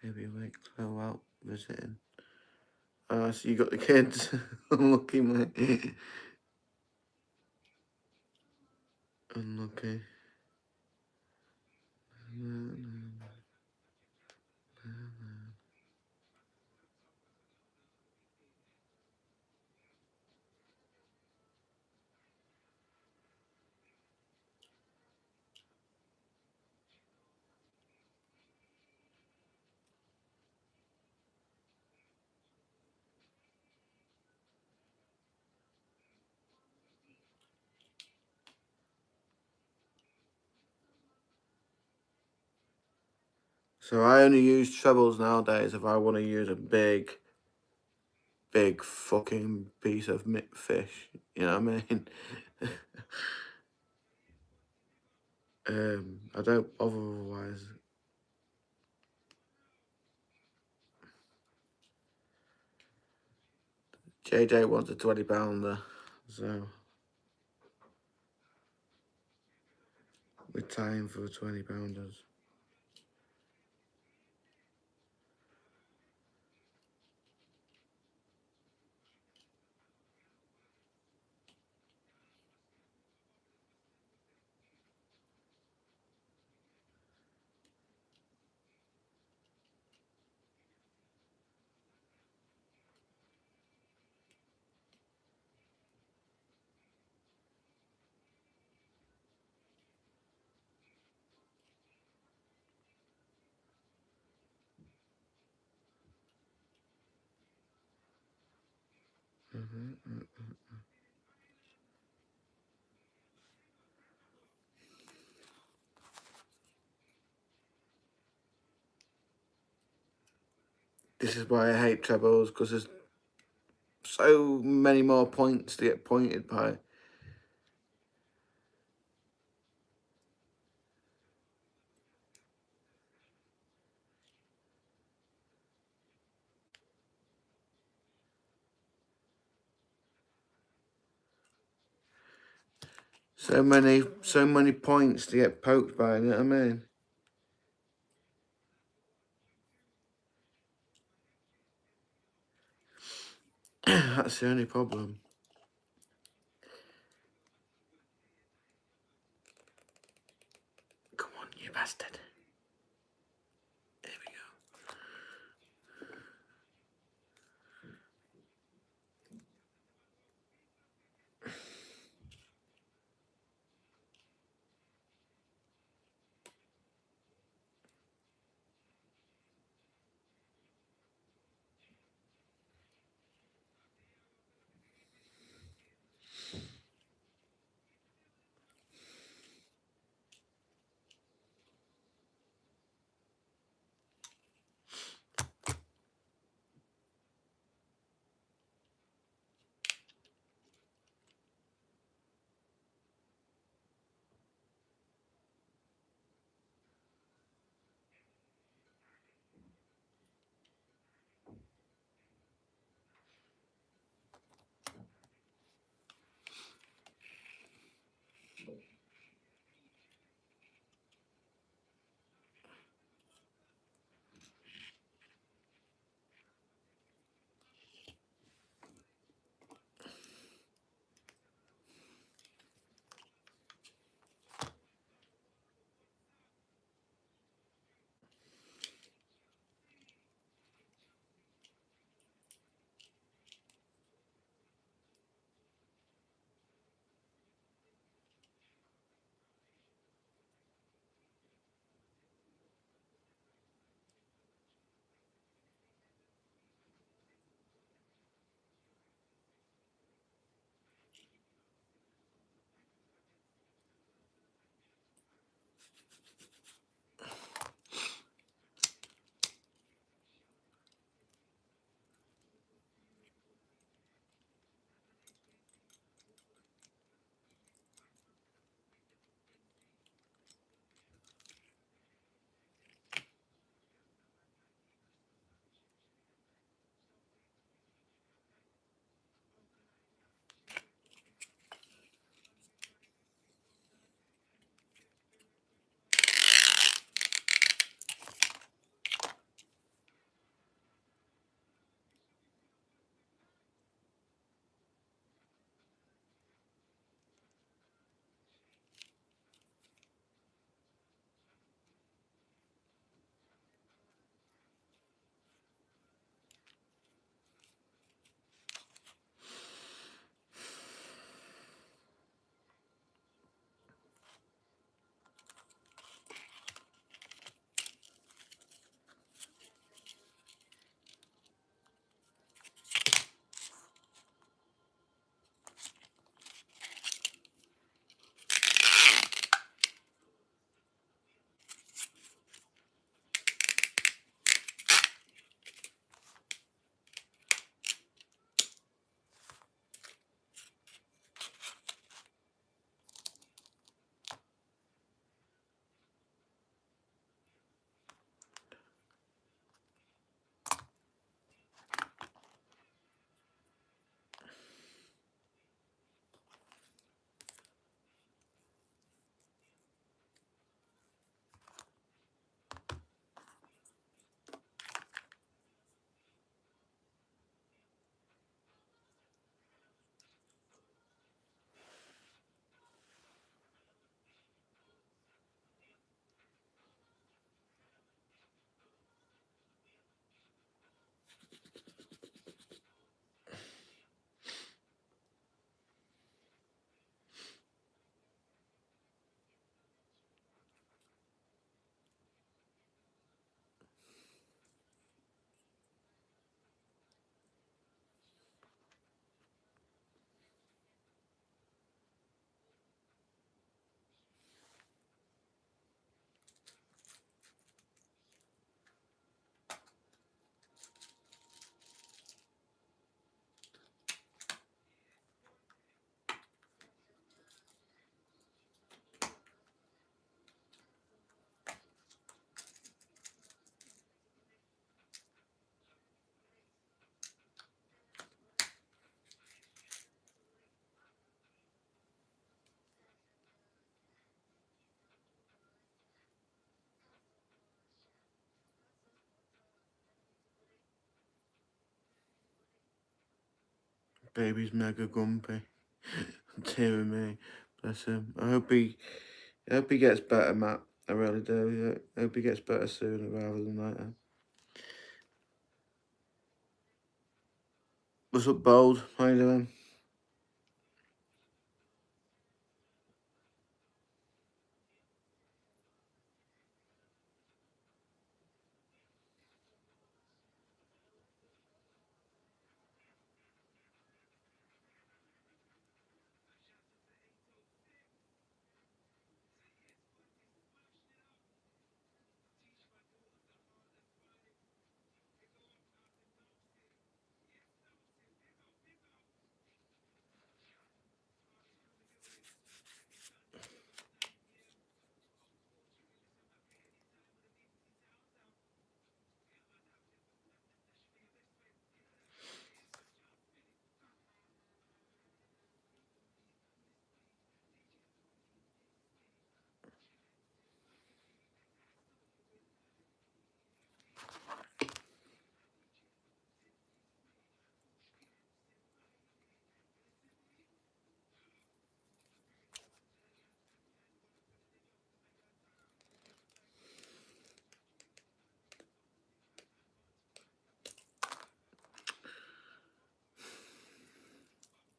Baby awake, Chloe out visiting. Ah, so you got the kids. Unlucky, mate. Unlucky. So I only use trebles nowadays if I want to use a big fucking piece of fish. You know what I mean? I don't bother otherwise. JJ wants a 20-pounder, so we're tying for 20-pounders. This is why I hate trebles, because there's so many more points to get pointed by. So many points to get poked by, you know what I mean? That's the only problem. Come on, you bastard. There we go. Baby's mega grumpy. Dear me. Bless him. I hope he gets better, Matt. I really do. I hope he gets better sooner rather than later. What's up, Bold? How you doing?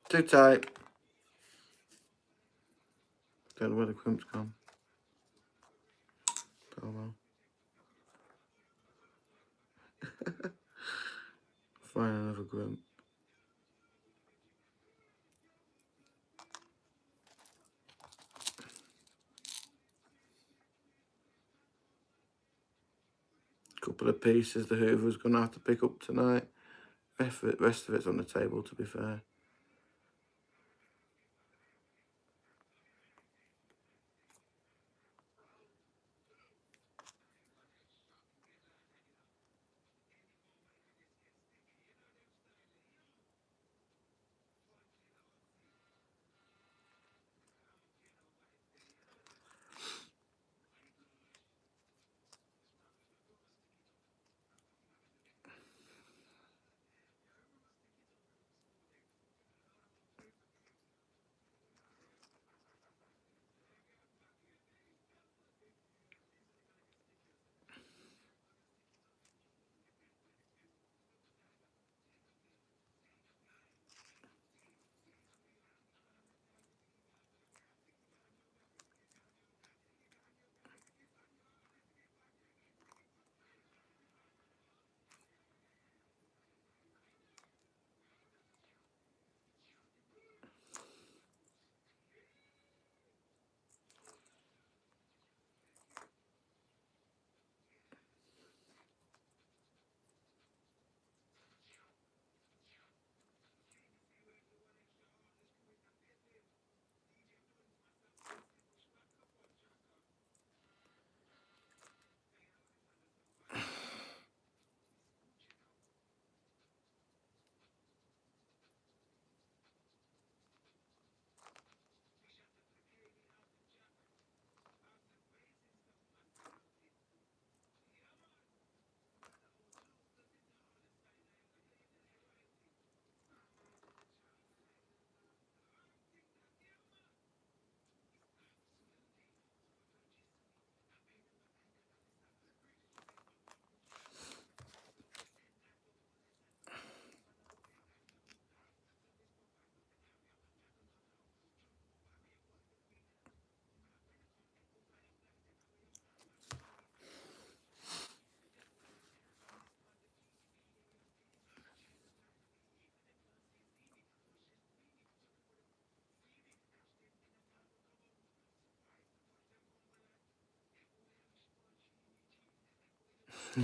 Too tight. Don't know where the crimp's gone. Don't know. Find another crimp. Couple of pieces the Hoover's going to have to pick up tonight. Rest of it's on the table, to be fair.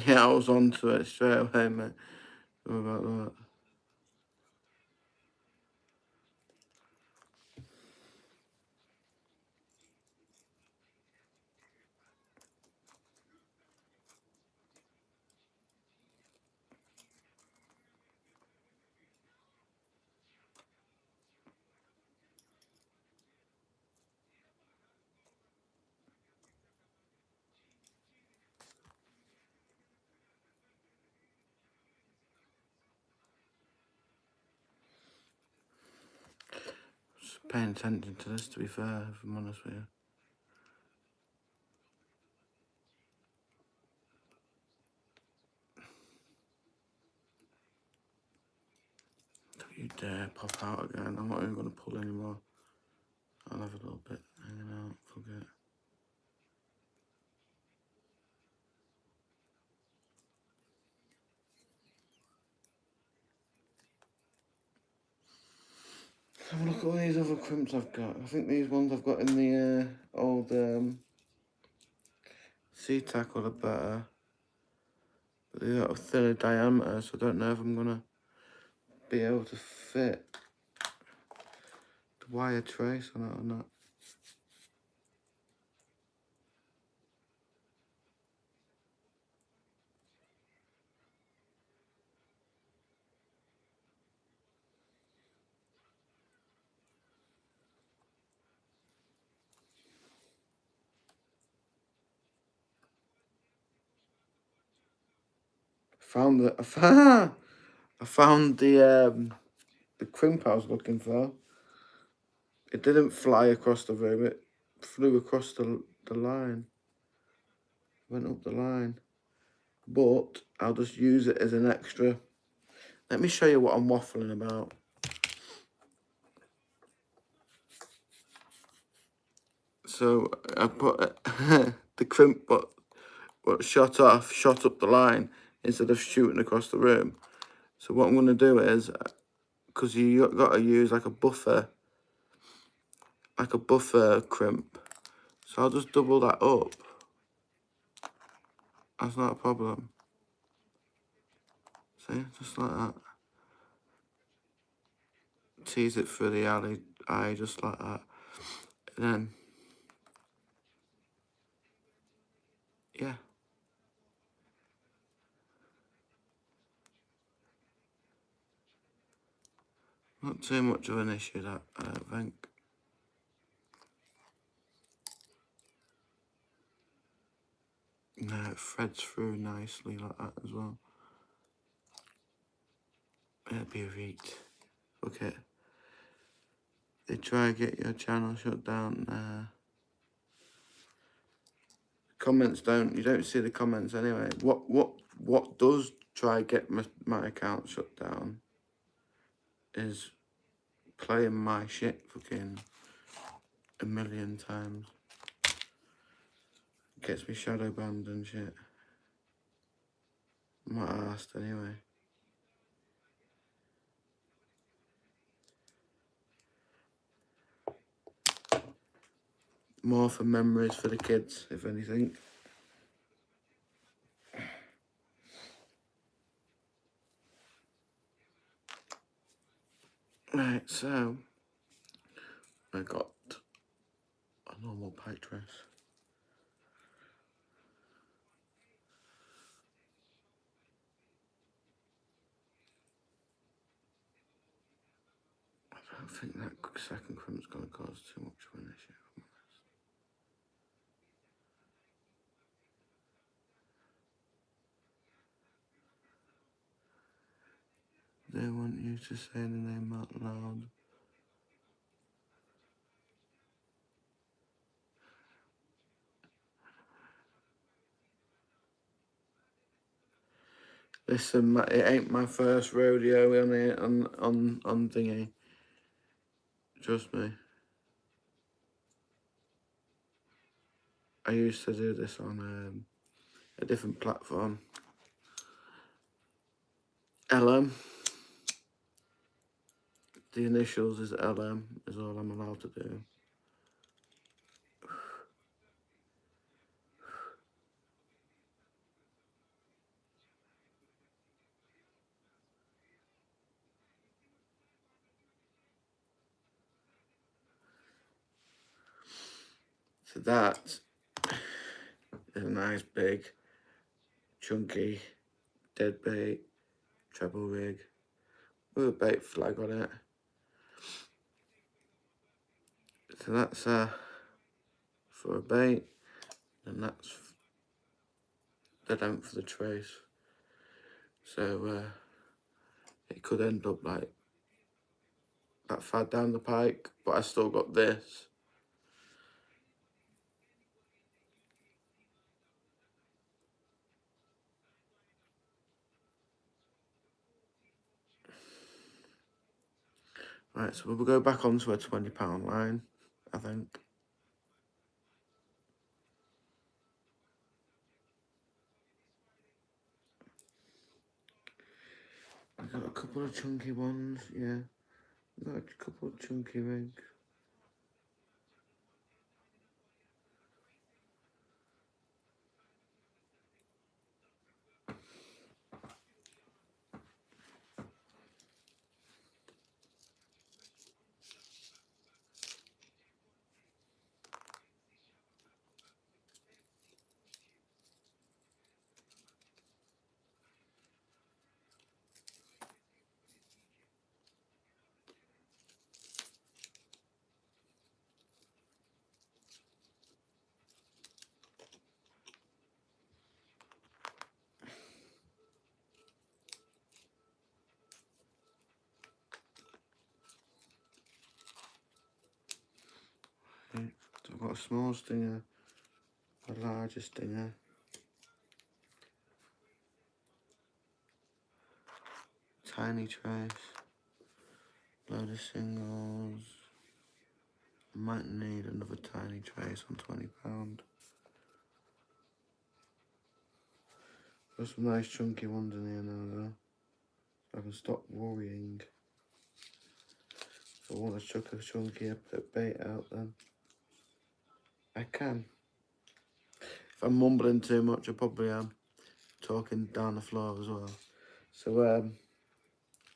Yeah, I was onto it straight away, mate. What about that? paying attention to this, to be fair, if I'm honest with you. Don't you dare pop out again. I'm not even going to pull anymore. I'll have a little bit hanging out, forget. Have a look at all these other crimps I've got. I think these ones I've got in the old sea tackle are better. But they've got a thinner diameter, so I don't know if I'm going to be able to fit the wire trace on it or not. I found the crimp I was looking for. It didn't fly across the room, it flew across the line. Went up the line. But I'll just use it as an extra. Let me show you what I'm waffling about. So I put the crimp what shot up the line instead of shooting across the room. So what I'm going to do is, because you got to use like a buffer crimp. So I'll just double that up. That's not a problem. See, just like that. Tease it through the eye, just like that. And then, yeah. Not too much of an issue, that, I don't think. No, it threads through nicely like that as well. It'll be a reach. Okay. They try to get your channel shut down. Comments you don't see the comments anyway. What does try to get my account shut down is playing my shit fucking a million times. Gets me shadow banned and shit. I'm not asked anyway. More for memories for the kids, if anything. Right, so I got a normal pike dress. I don't think that second crimp's going to cause too much of an issue. They want you to say the name out loud. Listen, it ain't my first rodeo on it, on thingy. Trust me. I used to do this on a different platform. LM. The initials is LM, is all I'm allowed to do. So that is a nice big, chunky, dead bait, treble rig, with a bait flag on it. So that's for a bait, and that's the length of the trace. So it could end up like that fad down the pike, but I still got this. Right, so we'll go back onto a £20 line, I think. We've got a couple of chunky ones, yeah. We've got a couple of chunky rigs. Right, so I've got a small stinger, a larger stinger. Tiny trace, load of singles. I might need another tiny trace on £20. There's some nice chunky ones in here now though, so I can stop worrying. If I want to chuck a chunky bait out then I can. If I'm mumbling too much, I probably am talking down the floor as well. So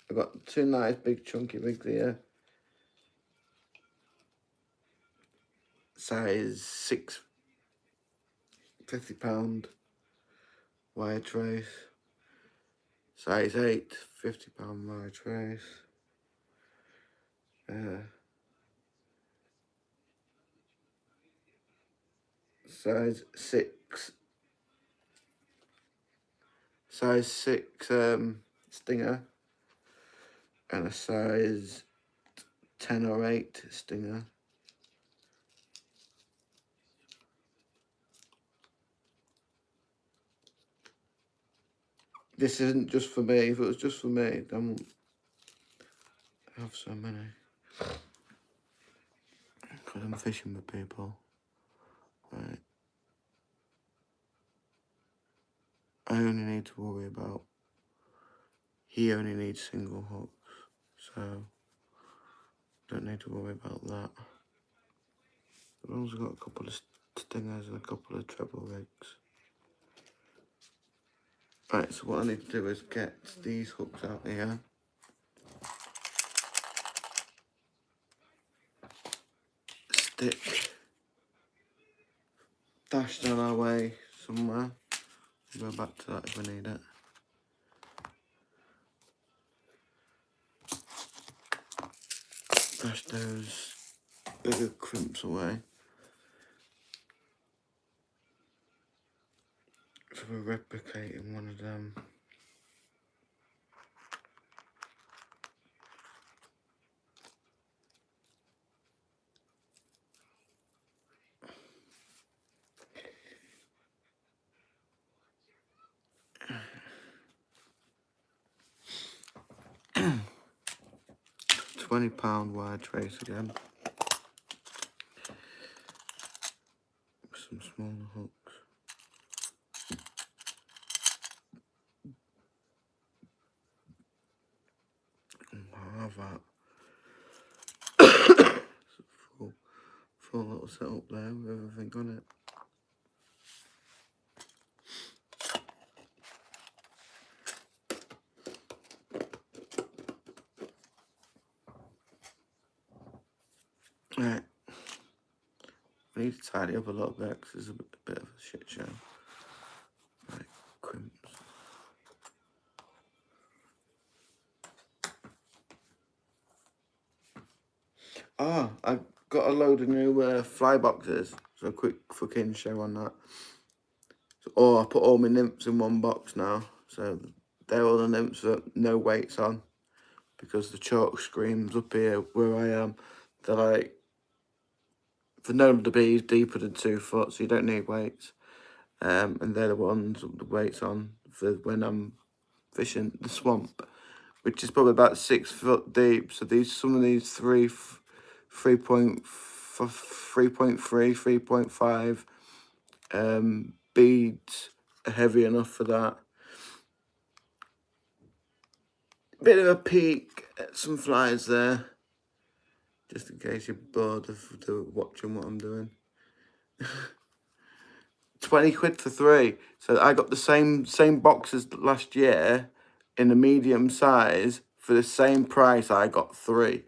I've got two nice big chunky rigs here. Size 6, £50 wire trace. Size 8, £50 wire trace. Size 6 stinger, and a size 10 or 8 stinger. This isn't just for me. If it was just for me, then I have so many. Because I'm fishing with people. Right. I only need to worry about, he only needs single hooks, so don't need to worry about that. I've also got a couple of stingers and a couple of treble rigs. Right, so what I need to do is get these hooks out here. Stick dashed on our way somewhere. We'll go back to that if we need it. Dash those bigger crimps away. So we're replicating one of them. £20 wire trace again. Some smaller hooks. I'll have that. full little setup there with everything on it. Right. We need to tidy up a little bit because it's a bit of a shit show. Right, crimps. Ah, I got a load of new fly boxes. So a quick fucking show on that. So, I put all my nymphs in one box now. So they're all the nymphs that no weights on. because the chalk screens up here where I am, they're like, for known to be deeper than 2 foot, so you don't need weights. And they're the ones with the weights on for when I'm fishing the swamp, which is probably about 6 foot deep. So some of these 3.3, 3.5 beads are heavy enough for that. Bit of a peek at some flies there, just in case you're bored of watching what I'm doing. 20 quid for 3. So I got the same box as last year in a medium size for the same price. I got 3.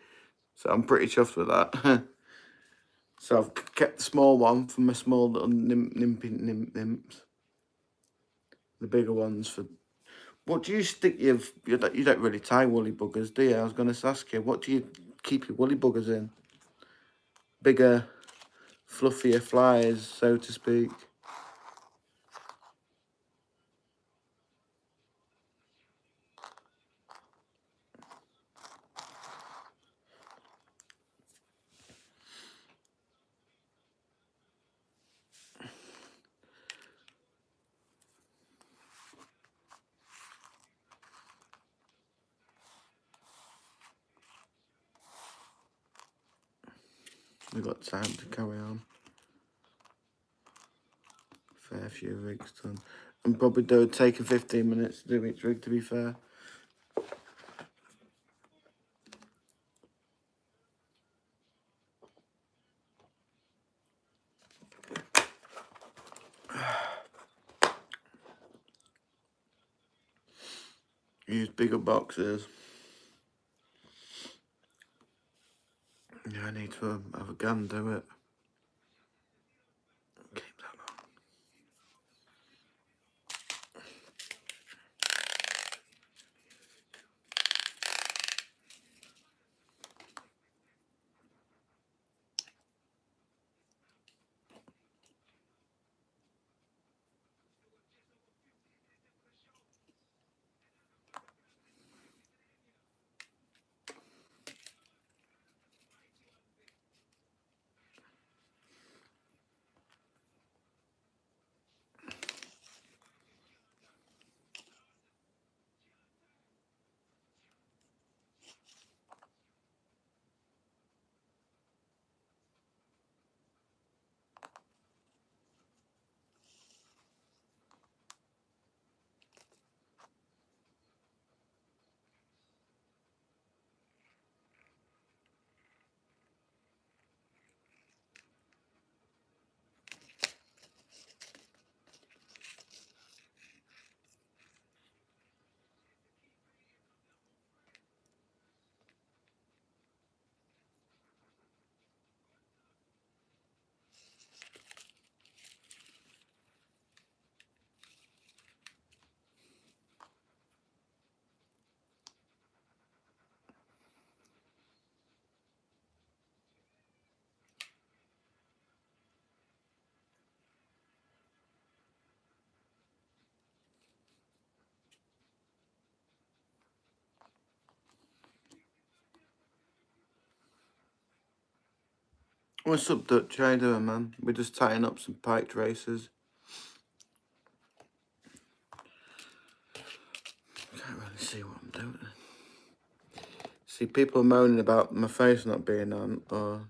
So I'm pretty chuffed with that. So I've kept the small one for my small little nymphs. The bigger ones for... What do you stick you don't really tie woolly buggers, do you? I was going to ask you, what do you keep your woolly buggers in? Bigger, fluffier flies, so to speak. We've got time to carry on. Fair few rigs done. And probably do take 15 minutes to do each rig, to be fair. Use bigger boxes. Yeah, I need to have a gun do it. Keep that long. What's up, Dutch? How you doing, man? We're just tying up some pike traces. Can't really see what I'm doing. See, people moaning about my face not being on or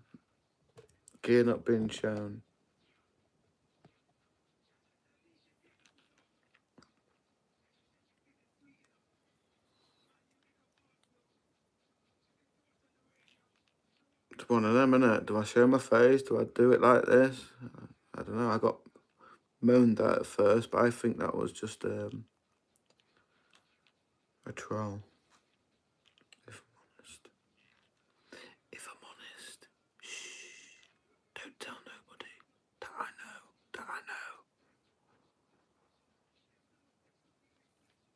gear not being shown. It's one of them, innit? Do I show my face? Do I do it like this? I don't know. I got moaned at first, but I think that was just a troll. If I'm honest. If I'm honest. Shh. Don't tell nobody that I know. That I know.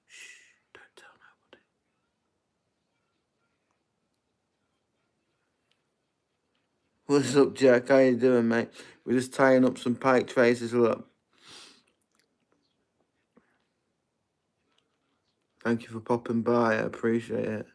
Shh. Don't tell nobody. What's up, Jack? How you doing, mate? We're just tying up some pike traces. Look. Thank you for popping by. I appreciate it.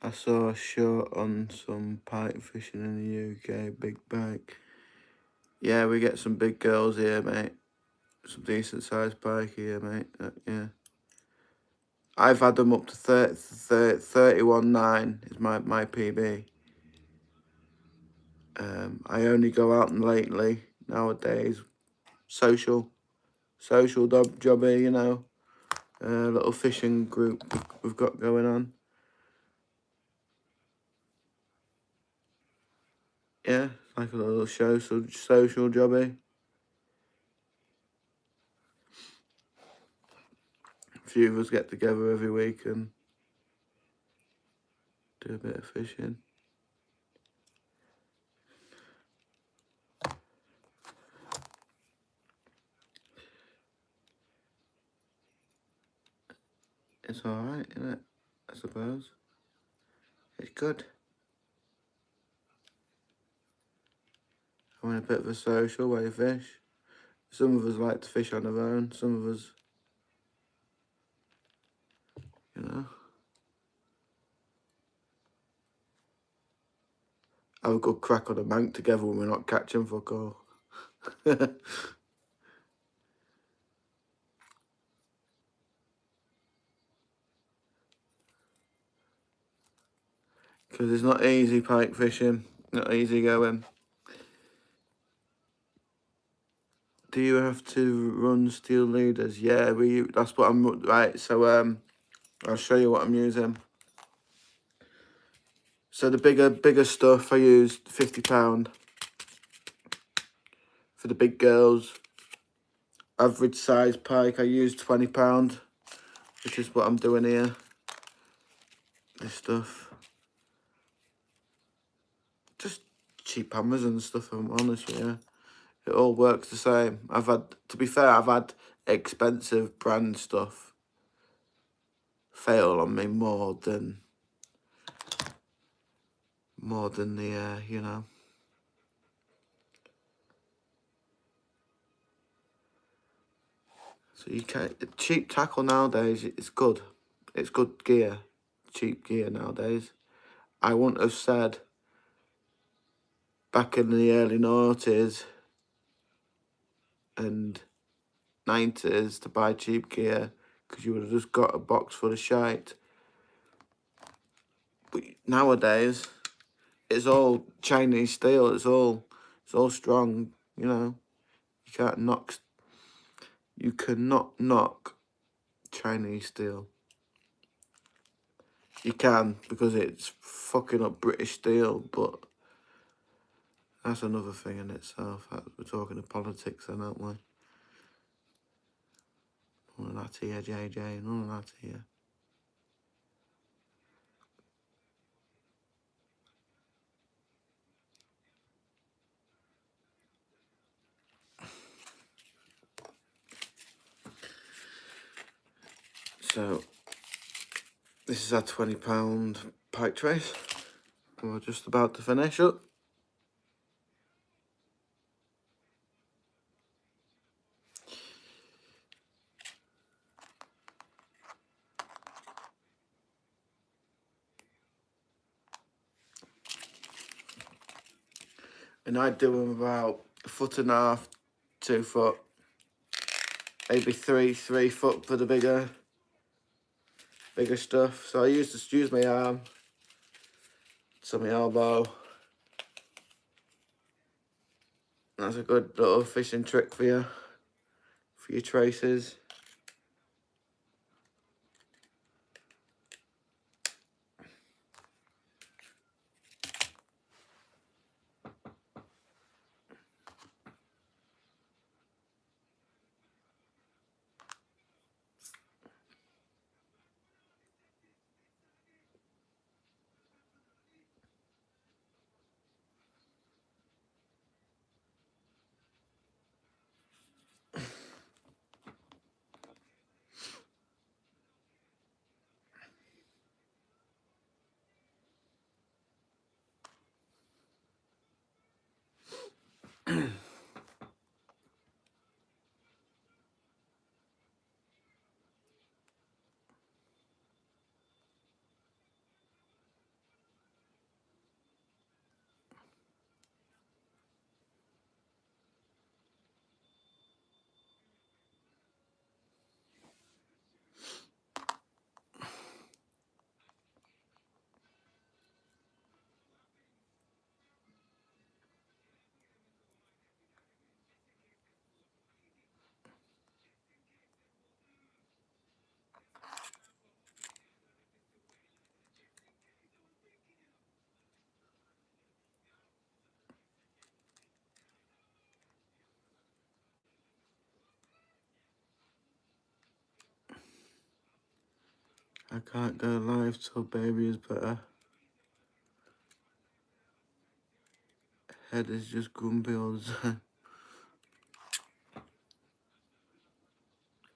I saw a short on some pike fishing in the UK, big pike. Yeah, we get some big girls here, mate. Some decent sized pike here, mate. Yeah. I've had them up to 31.9 is my PB. I only go out and lately, nowadays, social jobby, you know. Little fishing group we've got going on. Yeah, like a little social jobby. A few of us get together every week and do a bit of fishing. It's alright, isn't it? I suppose. It's good. Having a bit of a social way to fish. Some of us like to fish on their own. Some of us, you know, have a good crack on a bank together when we're not catching fuck all. Because it's not easy pike fishing. Not easy going. Do you have to run steel leaders? Yeah, that's what I'm, right, so I'll show you what I'm using. So the bigger stuff, I used £50 for the big girls. Average size pike, I used £20, which is what I'm doing here. This stuff. Just cheap hammers and stuff, if I'm honest with you. It all works the same. To be fair, I've had expensive brand stuff fail on me more than the, you know. So you can cheap tackle nowadays. It's good. It's good gear. Cheap gear nowadays. I wouldn't have said back in the early noughties and 90s to buy cheap gear because you would have just got a box full of shite. But nowadays, it's all Chinese steel. It's all strong. You know, you cannot knock Chinese steel. You can because it's fucking up British steel, but that's another thing in itself. We're talking of politics then, aren't we? None of that here, JJ. None of that here. So, this is our £20 pike trace. We're just about to finish up. And I do them about 1.5 foot, 2 foot, maybe 3 foot for the bigger stuff. So I used to use my arm to my elbow. That's a good little fishing trick for your traces. I can't go live till baby is better. Head is just grumpy all the time.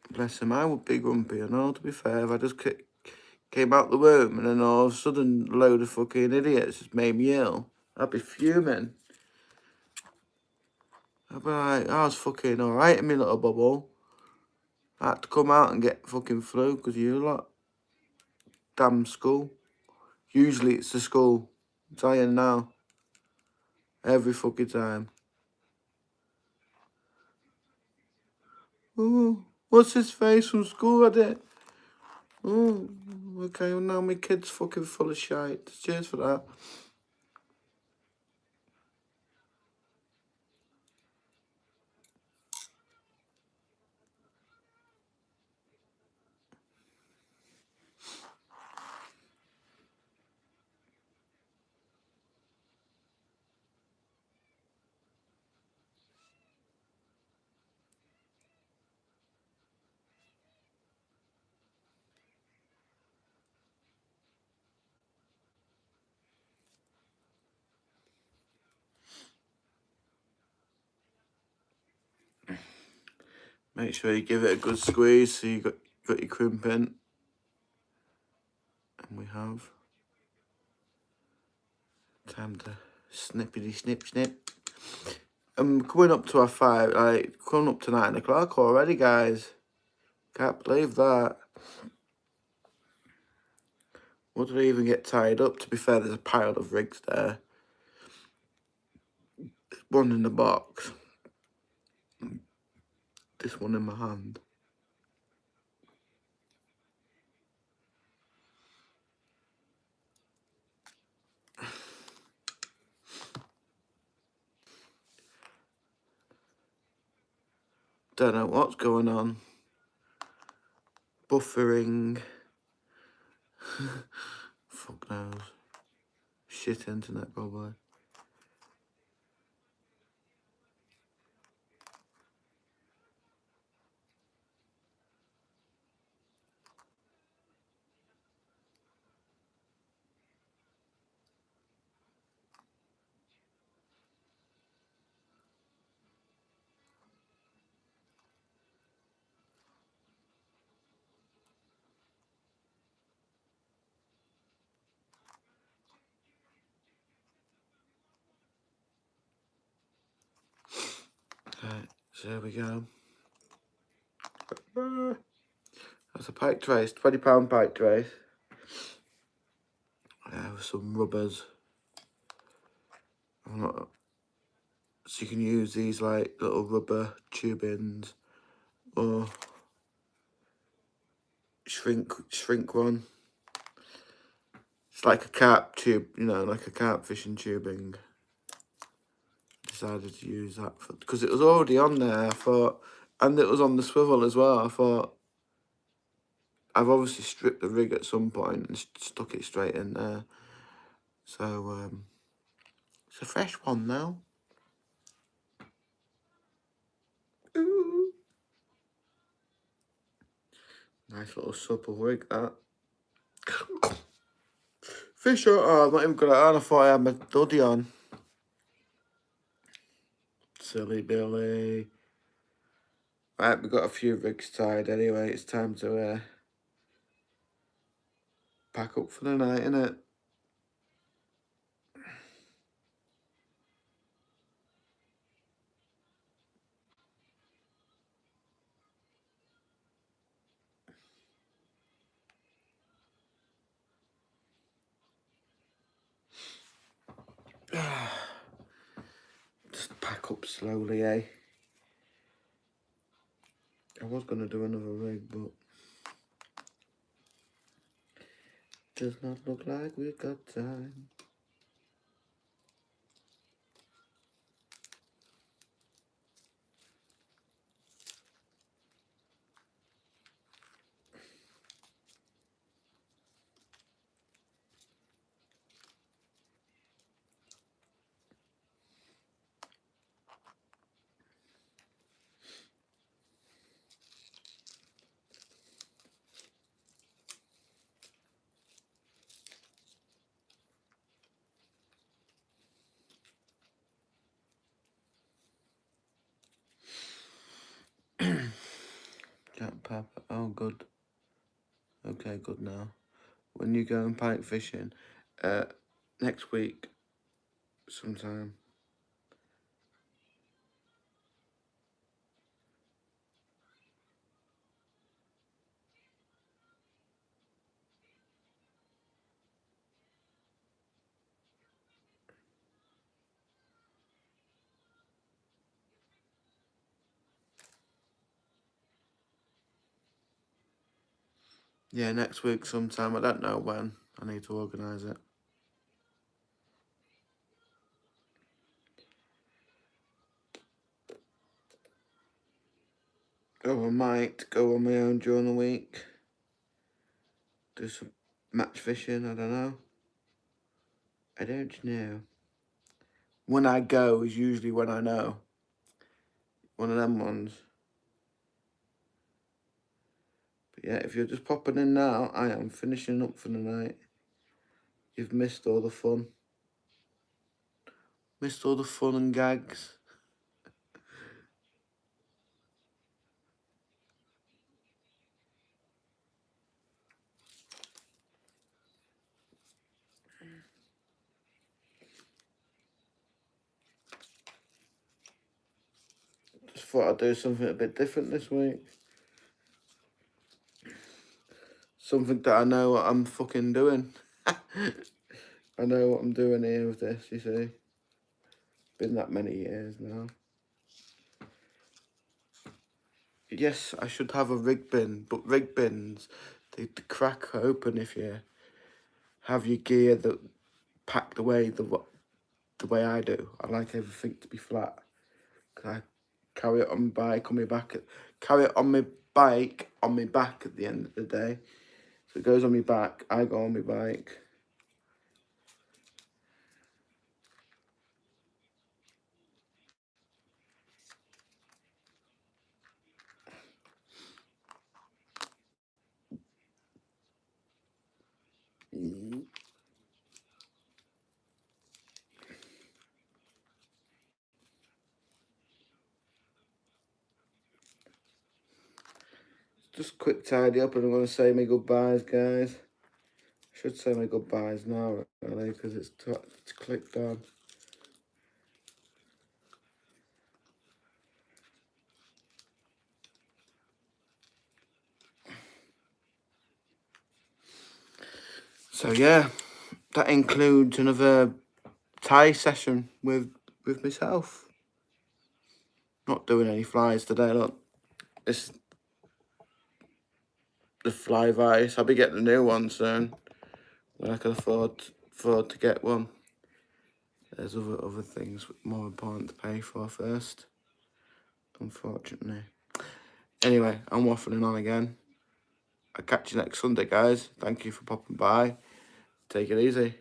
Bless him, I would be grumpy, I know, to be fair. If I just came out the room and then all of a sudden a load of fucking idiots just made me ill, I'd be fuming. I'd be like, I was fucking alright in my little bubble. I had to come out and get fucking flu because you lot. Damn school. Usually it's the school. I'm telling you now. Every fucking time. Ooh, what's his face from school? I did. Oh, okay, well now my kid's fucking full of shite. Cheers for that. Make sure you give it a good squeeze so you got your crimp in. And we have. Time to snippity snip snip. I'm coming up to our 5, like coming up to 9 o'clock already, guys. Can't believe that. What did I even get tied up? To be fair, there's a pile of rigs there. One in the box. This one in my hand. Don't know what's going on. Buffering. Fuck knows. Shit internet probably. Right, so here we go. That's a pike trace, £20 pike trace. With some rubbers. So you can use these like little rubber tubings or shrink one. It's like a carp tube, you know, like a carp fishing tubing. Decided to use that because it was already on there, I thought, and it was on the swivel as well. I thought, I've obviously stripped the rig at some point and stuck it straight in there. So, it's a fresh one now. Ooh. Nice little supple rig, that. Fisher, oh, I've not even got it on. I thought I had my duddy on. Silly Billy. Right, we've got a few rigs tied anyway. It's time to pack up for the night, innit? Just pack up slowly, eh? I was going to do another rig, but does not look like we've got time. Oh, good. Okay, good now. When you going pike fishing? Next week, sometime. Yeah, next week sometime. I don't know when. I need to organise it. Or I might go on my own during the week. Do some match fishing, I don't know. I don't know. When I go is usually when I know. One of them ones. But yeah, if you're just popping in now, I am finishing up for the night. You've missed all the fun. Missed all the fun and gags. Just thought I'd do something a bit different this week. Something that I know what I'm fucking doing. I know what I'm doing here with this, you see. Been that many years now. Yes, I should have a rig bin, but rig bins, they crack open if you have your gear that packed away the way I do. I like everything to be flat. Cause I carry it on my bike on my back. Carry it on my bike on my back at the end of the day. So it goes on my back. I go on my bike. Just quick tidy up, and I'm gonna say my goodbyes, guys. I should say my goodbyes now, really, because it's clicked on. So yeah, that includes another tie session with myself. Not doing any flies today. Look, it's the fly vice. I'll be getting a new one soon when I can afford to get one. There's other things more important to pay for first, unfortunately. Anyway, I'm waffling on again. I'll catch you next Sunday, guys. Thank you for popping by. Take it easy.